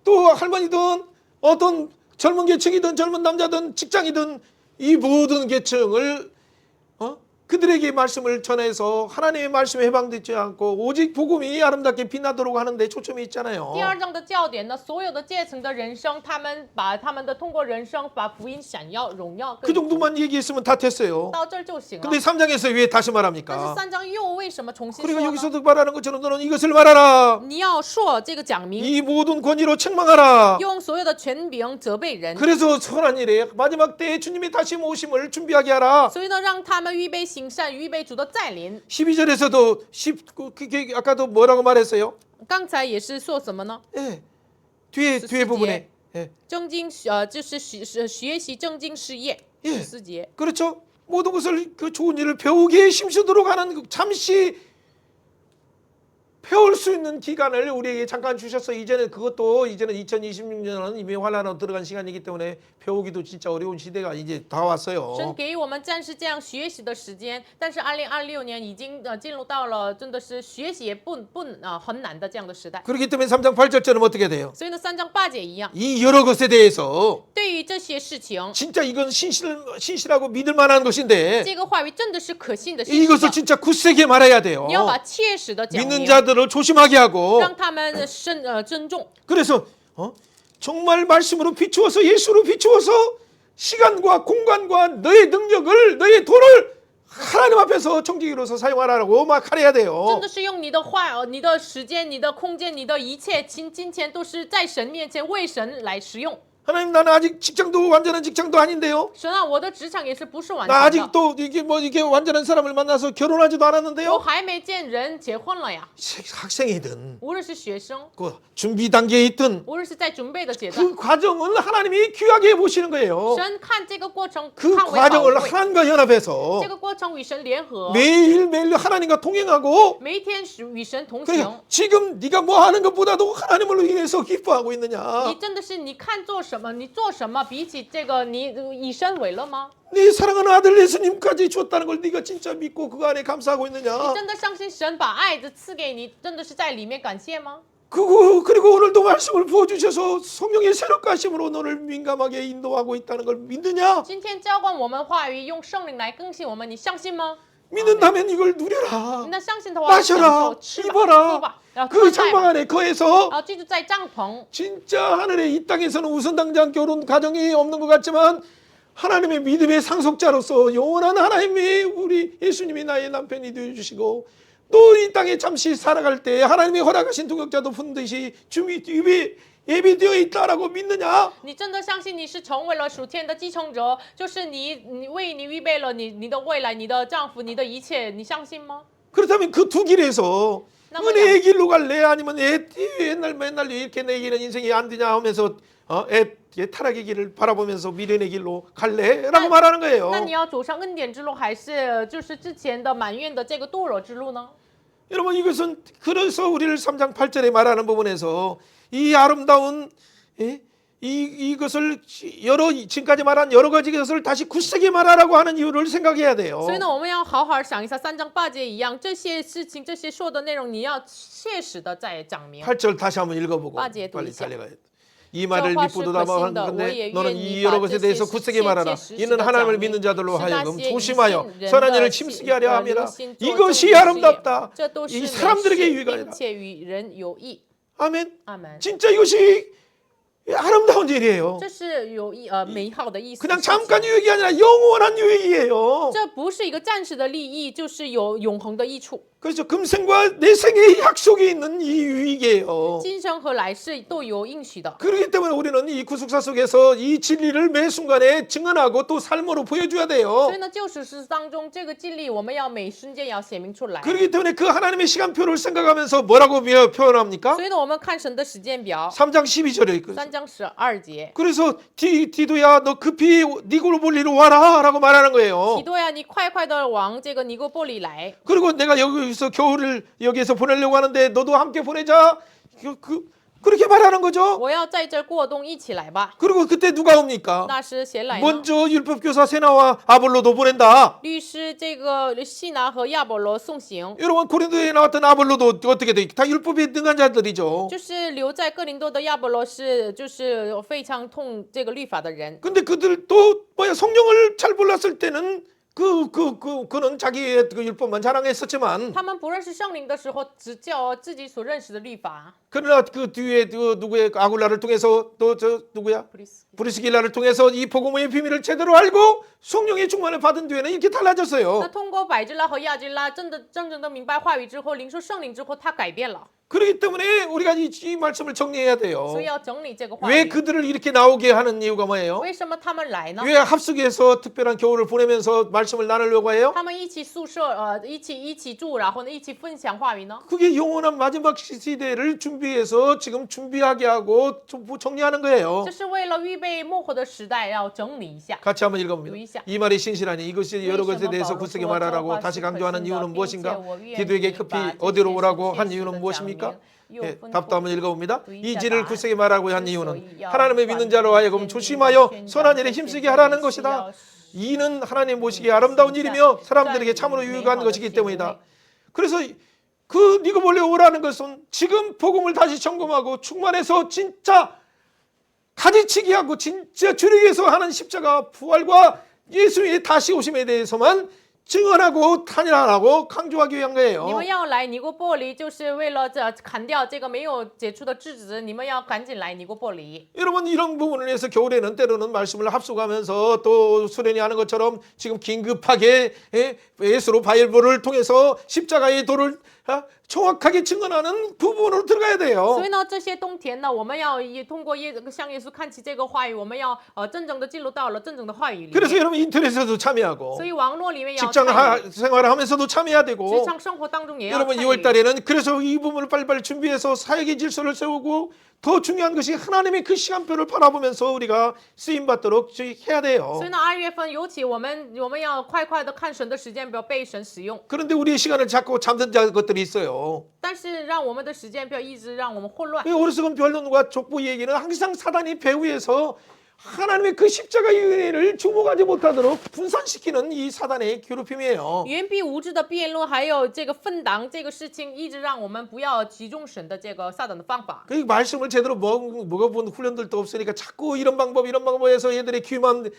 또 할머니든 어떤 젊은 계층이든 젊은 남자든 직장이든 이 모든 계층을 그들에게 말씀을 전해서 하나님의 말씀에 해방되지 않고 오직 복음이 아름답게 빛나도록 하는 데 초점이 있잖아요. 第二章的焦点呢，所有的阶层的人生，他们把他们的通过人生把福音闪耀荣耀 그 정도만 얘기했으면 다 됐어요. 到这儿就行了。 근데 3장에서 왜 다시 但是 말합니까? 三章又为什么重新 그리고 说呢？ 여기서도 말하는 것처럼 너는 이것을 말하라. 你要说这个讲明， 이 모든 권위로 책망하라. 用所有的权柄责备人， 그래서 선한 일에 마지막 때에 주님의 다시 오심을 준비하게 하라. 所以呢，让他们预备行善，预备主的再临。 12절에서도 아까도 뭐라고 말했어요? 刚才也是说什么呢？ 예. 뒤에 부분에. 예. 正经就是学习正经事业， 예 14节。 그렇죠. 모든 것을 그 좋은 일을 배우기에 힘쓰도록 하는 그 잠시 배울 수 있는 기간을 우리에게 잠깐 주셔서 이제는 2026년은 이미 환란으로 들어간 시간이기 때문에 배우기도 진짜 어려운 시대가 이제 다 神 왔어요. 给我们暂时这样学习的时间，但是2026年已经进入到了真的是学习也很难的这样的时代。 그렇기 때문에 3장 8절처럼 어떻게 돼요? 所以呢，3章8节一样， 이 여러 것에 대해서 对于这些事情， 진짜 이건 신실하고 믿을 만한 것인데 这个话语真的是可信的信息 이것을 的， 진짜 굳세게 말해야 돼요. 你要把切实的讲 믿는 明， 자들을 조심하게 하고 让他们尊重。 그래서 정말 말씀으로 비추어서 예수로 비추어서 시간과 공간과 너의 능력을 너의 돈을 하나님 앞에서 청지기로서 사용하라고 막 하래야 真 돼요. 的是用你的话、你的时间、你的空间、你的一切金钱，都是在神面前为神来使用。 하나님 나는 아직 직장도 완전한 직장도 아닌데요. 神啊，我的职场也是不是完 나 全的， 아직도 이게 완전한 사람을 만나서 결혼하지도 我 않았는데요. 还没见人结婚了呀。 학생이든 无论是学生， 그 준비 단계에 있든 无论是在准备的阶段， 그 과정은 하나님이 귀하게 보시는 거예요. 神看这个过程 그 看为宝 과정을 贵， 하나님과 연합해서 这个过程与神联合， 매일매일 하나님과 동행하고 每一天是与神同 그러니까 行。 지금 네가 뭐 하는 것보다도 하나님으로 인해서 기뻐하고 있느냐? 你真的是你看做什么，你做什么，比起这个你以身为乐吗？ 네 사랑하는 아들 예수님까지 줬다는 걸 네가 진짜 믿고 그 안에 감사하고 你 있느냐? 真的相信神把爱的赐给你，真的是在里面感谢吗？ 그리고 오늘도 말씀을 부어주셔서 성령의 새롭게 하심으로 너를 민감하게 인도하고 있다는 걸 믿느냐? 今天浇灌我们话语，用圣灵来更新我们，你相信吗？ 믿는다면 이걸 누려라. 那相信的话，享 마셔라 受吃吧， 입어라 喝吧，然后 그 穿戴 장막 吧， 안에 거해서 然后记住在帐篷。 진짜 하늘의 이 땅에서는 우선 당장 결혼 가정이 없는 것 같지만 하나님의 믿음의 상속자로서 영원한 하나님이 우리 예수님이 나의 남편이 되어주시고 또 이 땅에 잠시 살아갈 때 하나님이 허락하신 동역자도 푼듯이 준비 예비되어 있다라고 믿느냐? 你真的相信你是成为了属天的继承者，就是你为你预备了你的未来、你的丈夫、你的一切，你相信吗？ 그렇다면 그 두 길에서 나머지 은혜의 길로 갈래? 아니면 맨날 이렇게 내 길은 인생이 안 되냐 하면서 타락의 길을 바라보면서 미련의 길로 갈래? 라고 말하는 거예요. 那你要走上恩典之路，还是就是之前的埋怨的这个堕落之路呢？ 여러분 이것은 그래서 우리를 3장 8절에 말하는 부분에서 이 아름다운 이것을 지금까지 말한 여러 가지 것을 다시 굳세게 말하라고 하는 이유를 생각해야 돼요. 所以呢，我们要好好想一下3章8节一样，这些事情、这些说的内容，你要切实的再讲明。 8절 다시 한번 읽어보고 빠지에 또 빨리 있죠. 달려가야 돼. 이 말을 这话 믿고도 是可信 하는 的，我 건데 也 너는 愿意 이 여러 把 것에 这些 대해서 굳세게 切 말하라. 切实实 이는 的 하나님을 讲明， 믿는 자들로 是那 하여금 些以 조심하여 信人 선한 的 일을 心 힘쓰게 하려 留 함이라. 心做正 이것이 义的事业， 아름답다. 这都是 이 美 사람들에게 事， 유익하리라. 并且与人有益。 아멘. 阿门。 진짜 이것이 아름다운 일이에요. 这是有美好的意思的 그냥 事情。 잠깐 유익이 아니라 영원한 유익이에요. 这不是一个暂时的利益，就是有永恒的益处。 그렇죠. 금생과 내생의 약속이 있는 이 유익이에요. 今生和来世都有应许的。 그렇기 때문에 우리는 이 구속사 속에서 이 진리를 매 순간에 증언하고 또 삶으로 보여줘야 돼요. 所以呢，救赎事当中，这个经历我们要每瞬间也要显明出来。 그렇기 때문에 그 하나님의 시간표를 생각하면서 뭐라고 표현합니까? 所以呢，我们看神的时间表， 3장 12절에 있거든요. 3章12节。 그래서 디도야 너 급히 니고볼리로 와라 라고 말하는 提 거예요. 多呀，你快快的往这个尼哥波里来。 그리고 내가 여기서 겨울을 여기에서 보내려고 하는데 너도 함께 보내자. 그렇게 말하는 거죠. 我要在这儿过冬，一起来吧。 그리고 그때 누가 옵니까? 那时谁来呢？ 먼저 율법교사 세나와 아볼로도 보낸다. 律师这个西拿和亚伯罗送行， 여러분 고린도에 나왔던 아볼로도 어떻게 돼? 다 율법에 능한 자들이죠. 就是留在哥林多的亚伯罗是就是非常痛这个律法的人。 근데 그들도 뭐야 성령을 잘 몰랐을 때는 그는 자기의 그 율법만 자랑했었지만 他们不认识圣灵的时候，只叫自己所认识的律法。 그러나 그 뒤에 그 누구의 아굴라를 통해서 또 저 누구야 브리스길라를 통해서 이 복음의 비밀을 제대로 알고 성령의 충만을 받은 뒤에는 이렇게 那 달라졌어요. 通过百基拉和亚基拉真正的明白话语之后，领受圣灵之后，他改变了。 그렇기 때문에 우리가 이 말씀을 정리해야 돼요. 所以要整理这个话 왜 语。 그들을 이렇게 나오게 하는 이유가 뭐예요? 为什么他们来呢？ 왜 합숙에서 특별한 겨울을 보내면서 말씀을 나누려고 해요? 他们一起宿舍，一起住，然后呢，一起分享话语呢？ 그게 영원한 마지막 시대를 준비해서 지금 준비하게 하고 정리하는 거예요. 这是为了预备末后的时代，要整理一下。 같이 한번 읽어봅니다. 유의사. 이 말이 신실하니 이것이 여러 것에 대해서 바울은 굳세게 또 말하라고 저와 다시 강조하는 시크신다, 이유는 무엇인가?并且我愿意 디도에게 급히 把这 어디로 些 오라고 事 한 切实 이유는 地 무엇입니까? 讲明，又 예, 吩咐 답도 한번 읽어봅니다. 이 유의사 진을 다 굳세게 말하고 한 之所 이유는 以要 하나님을 管 믿는 자로 理 하여금 天地 조심하여 宣讲 선한 일에 这些 힘쓰게 真理 하라는 是 것이다. 要 이는 하나님 보시기에 아름다운 일이며 사람들에게 참으로 유익한 것이기 때문이다. 그래서 그 니고볼레 오라는 것은 지금 복음을 다시 점검하고 충만해서 진짜 가지치기 하고 진짜 주력에서 하는 십자가 부활과 예수의 다시 오심에 대해서만 증언하고 탄일하라고 강조하기 위한 你 거예요. 们要来尼哥波里，就是为了砍掉这个没有解除的枝子。你们要赶紧来尼哥波里。 여러분 이런 부분을 위해서 겨울에는 때로는 말씀을 합숙하면서 또 수련이 하는 것처럼 지금 긴급하게 예수로 바일보를 통해서 십자가의 도를 정확하게 증언하는 부분으로 들어가야 所 돼요. 以呢，这些冬天呢，我们要通过向耶稣看齐这个话语，我们要真正的进入到了真正的话语里 그래서 面。 여러분 인터넷에도 참여하고 所以网络里面要 직장 参与 생활을 하면서도 참여해야 职 되고 场生活当中也要 여러분 参 2월 与。 달에는 그래서 이 부분을 빨리빨리 준비해서 사역의 질서를 세우고 더 중요한 것이 하나님의 그 시간표를 바라보면서 우리가 쓰임 받도록 해야 돼요. 所以呢，2月份尤其我们要快快的看神的时间表，被神使用。 그런데 우리의 시간을 자꾸 잠든 것들이 있어요. 但是让我们的时间表一直让我们混乱。 이 오르스건 변론과 족보 얘기는 항상 사단이 배후에서 하나님의 그 십자가의 은혜를 주목하지 못하도록 분산시키는 이 사단의 괴롭힘이에요. 言必无知的辩论，还有这个分党这个事情，一直让我们不要集中神的这个撒旦的方法。 그 말씀을 제대로 먹어본 훈련들도 없으니까 자꾸 이런 방법에서 얘들의 귀만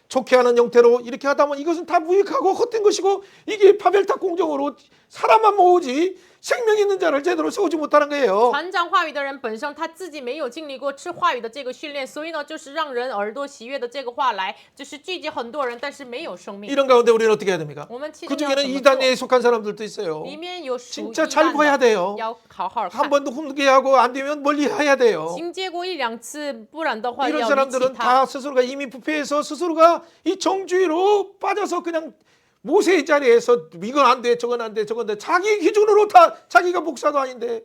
좋게 하는 형태로 이렇게 하다 보면 이것은 다 무익하고 헛된 것이고 이게 파벨탑 공정으로 사람만 모으지 생명 있는 자를 제대로 세우지 못하는 거예요. 传讲话语的人本身他自己没有经历过吃话语的这个训练，所以呢，就是让人耳朵喜悦的这个话来，就是聚集很多人，但是没有生命。 이런 가운데 우리는 어떻게 해야 됩니까? 我们其 그 中要 중에는 怎么 이단에 做？ 속한 사람들도 있어요. 里面有属 진짜 一 잘 봐야 般的， 돼요. 要好好 한 看。 번도 훈계 하고 안 되면 멀리 해야 돼요. 行接过1-2次，不然的话 이런 要离弃 사람들은 他。 다 스스로가 이미 부패해서 스스로가 이 정주의로 빠져서 그냥 모세의 자리에서 이건 안 돼, 저건 안 돼, 저건 돼. 자기 기준으로 다 자기가 목사도 아닌데.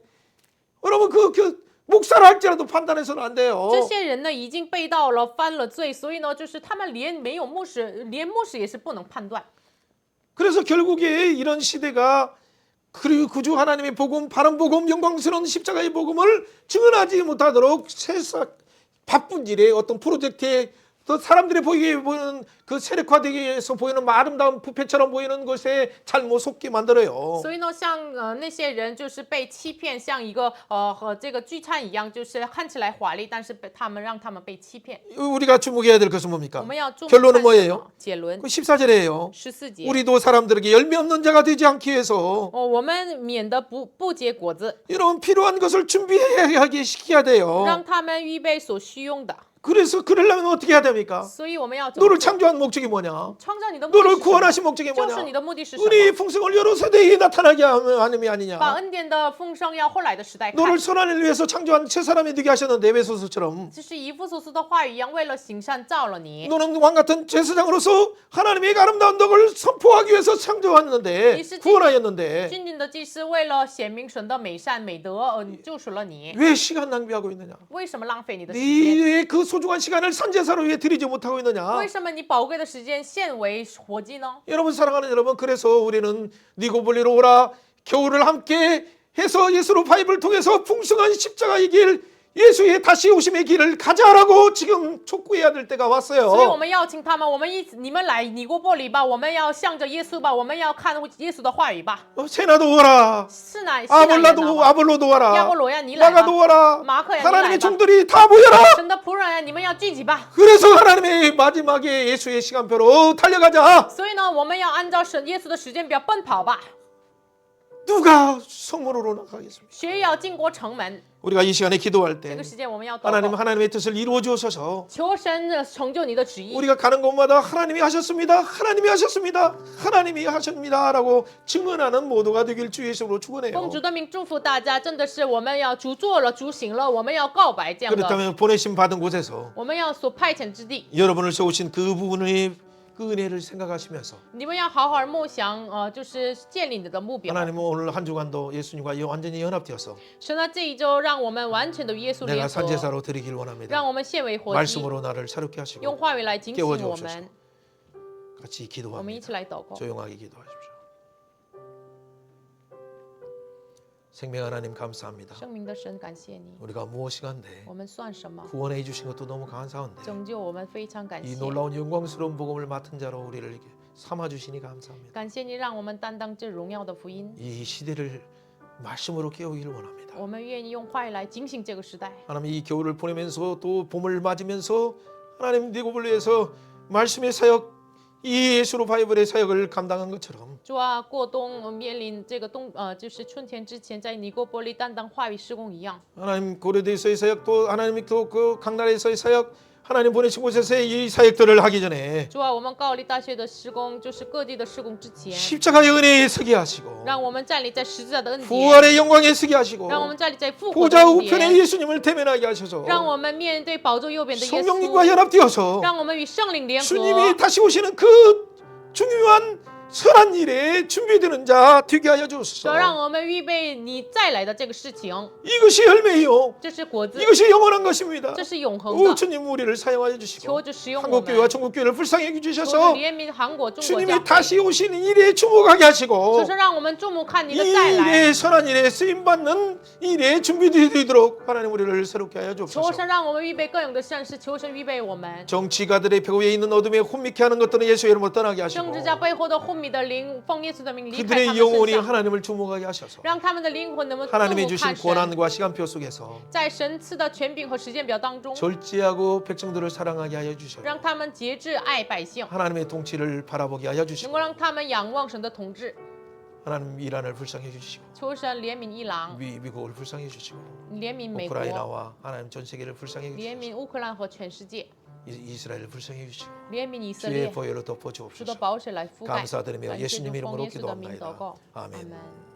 여러분 그 목사를 할지라도 판단해서는 안 돼요. 这些人呢，已经被盗了，犯了罪，所以呢，就是他们连没有牧师，连牧师也是不能判断。 그래서 결국에 이런 시대가 그리고 구주 하나님의 복음, 바른 복음, 영광스러운 십자가의 복음을 증언하지 못하도록 세상 바쁜 일에 어떤 프로젝트에 또 사람들이 보이게 보이는 그 세력화되기위해서 보이는 아름다운 부패처럼 보이는 것에 잘못 속게 만들어요. 所以呢，像那些人就是被欺骗，像一个和这个聚餐一样，就是看起来华丽，但是让他们被欺骗。 우리가 주목해야 될 것은 我 뭡니까? 们要注目 결론은 看什 뭐예요? 么？结论 그 14절이에요. 14节。 우리도 사람들에게 열매 없는 자가 되지 않기 위해서 我们免得不结果子， 이런 필요한 것을 준비하게 시켜야 돼요. 让他们预备所需用的。 그래서 그러려면 어떻게 해야 됩니까? 所以我们要怎么 너를 做？ 창조한 목적이 뭐냐? 创造你的目的 너를 是什么？ 구원하신 목적이 救赎 뭐냐? 你的目的是什么？ 우리 풍성을 여러 세대에 나타나게 하는 아니냐? 把恩典的丰盛要后来的时代看 너를 。 선한을 위해서 창조한 새 사람이 되게 하셨는데 에베소서처럼 就是以弗所书的话语一样，为了行善造了你。 너는 왕 같은 제사장으로서 하나님의 아름다운 덕을 선포하기 위해서 창조하였는데 구원하였는데 君君的祭司为了显明神的美善美德而救赎了你。 왜 시간 낭비하고 있느냐? 为什么浪费你的时间？ 네의 그 소중한 시간을 선제사로 왜 드리지 못하고 있느냐? 为什么你宝贵的时间献为活祭呢？ 여러분 사랑하는 여러분, 그래서 우리는 니고볼리로 오라 겨울을 함께 해서 예수로 바입을 통해서 풍성한 십자가의 길, 예수의 다시 오심의 길을 가자라고 지금 촉구해야 될 때가 所以我 왔어요. 们邀请他们，你们来尼哥波里吧，我们要向着耶稣吧，我们要看耶稣的话语吧。 세나도 오라, 是哪？ 아볼라도 아볼로도 亚 와라, 波罗呀，你来 나가도 吧。 와라, 마크야, 하나님의 니 종들이 다 모여라. 神的仆人呀，你们要聚集吧。 그래서 하나님의 마지막에 예수의 시간표로 달려가자. 所以呢，我们要按照耶稣的时间表奔跑吧。 누가 성문으로 나가겠습니까? 谁要进过城门？ 우리가 이 시간에 기도할 这 때 个时间我们要祷 하나님 告， 하나님의 뜻을 이루어 주셔서 求神成就你的旨意。 우리가 가는 곳마다 하나님이 하셨습니다. 하나님이 하셨습니다. 하나님이 하십니다라고 증언하는 모두가 되길 주 예수로 奉 축원해요. 主的名祝福大家，真的是我们要主做了，主行了，我们要告白这样的， 그렇다면 보내심 받은 곳에서 我们要所派遣之地， 여러분을 세우신 그 부분의 그 은혜를 생각하시면서 你们要好好默想，就是建立你的目标。 하나님은 오늘 한 주간도 예수님과 완전히 연합되어서 神呢，这一周让我们完全的与耶稣 내가 联合， 산제사로 드리길 원합니다. 让我们献为活祭， 말씀으로 나를 사롭게 用 하시고 话语来警醒 깨워 我 주옵소서. 们。 같이 我们一 기도합니다. 起来祷告。 조용하게 기도하십시오. 생명 하나님 감사합니다. 生命的神，感谢你， 우리가 무엇이간데 我们算什么？ 구원해 주신 것도 너무 감사한데 拯救我们非常感 이 谢， 놀라운 영광스러운 복음을 맡은 자로 우리를 이렇게 삼아 주시니 감사합니다. 感谢你让我们担当这荣耀的福音。 이 시대를 말씀으로 깨우기를 원합니다. 我们愿意用话语来警醒这个时代。 하나님 이 겨울을 보내면서 또 봄을 맞으면서 하나님 니고를 위해서 말씀의 사역, 이 예수로 바이블의 사역을 감당한 것처럼 主啊，过冬面临这个就是春天之前，在尼哥波利担当话语施工一样。 하나님 고려대에서의 사역도 하나님 또 그 강나라에서의 사역, 하나님 보내신 곳에서의 이 사역들을 하기 전에 主啊，我们高丽大学的施工，就是各地的施工之前， 십자가의 은혜에 서게 하시고 让我们站立在十字架的恩典， 부활의 영광에 서게 하시고 让我们站立在复活的 보좌 恩 우편에 典， 예수님을 대면하게 하셔서 让我们面对宝座右边的耶 성령님과 稣， 연합되어서 让我们与圣灵联合， 주님이 다시 오시는 그 중요한 선한 일에 준비되는 자 되게 하여 主 주옵소서. 让我们预备你再来的这个事情， 이것이 열매요. 这是果子， 이것이 영원한 것입니다. 这是永恒 오 的。 주님 우리를 사용하여 주시고 求主使用我 한국교회와 们， 중국교회를 불쌍히 求主 주셔서 怜悯韩国、中国教 주님이 会， 다시 오시는 일에 주목하게 하시고 就是让我们注目看你 이 的再来。 일에 선한 일에 쓰임받는 일에 준비되도록 하나님 우리를 새롭게 하여 求 주옵소서. 神让我们预备各样的善事，求神预备我们。 정치가들의 배 위에 있는 어둠에 혼미케 하는 것들은 예수의 이름으로 떠나게 政 하시고 治家背后的昏迷的灵，奉耶稣的名离开他 그들의 们 영혼이 身上， 하나님을 주목하게 하셔서 让他们的灵魂能够注 하나님이 目 주신 看神， 권한과 시간표 속에서 在神赐的权柄和时间表当中， 절제하고 백성들을 사랑하게 하여 주셔서 让他们节制爱百姓， 하나님의 통치를 바라보게 하여 能 주시고 够让他们仰望神的统治。 하나님 이란을 불쌍히 주시고 求神怜悯伊朗， 미국을 불쌍히 주시고 怜悯美国， 우크라이나와 하나님 전 세계를 불쌍히 怜 주시고 悯乌克兰和全世界， 이스라엘을 불쌍히 주시고 怜悯以色 주의 列， 보혈로 主的 덮어주옵소서. 保水来覆盖。 감사드리며 感谢 예수님 主奉 이름으로 耶稣的名祷 기도합나이다. 告，阿 아멘. 门。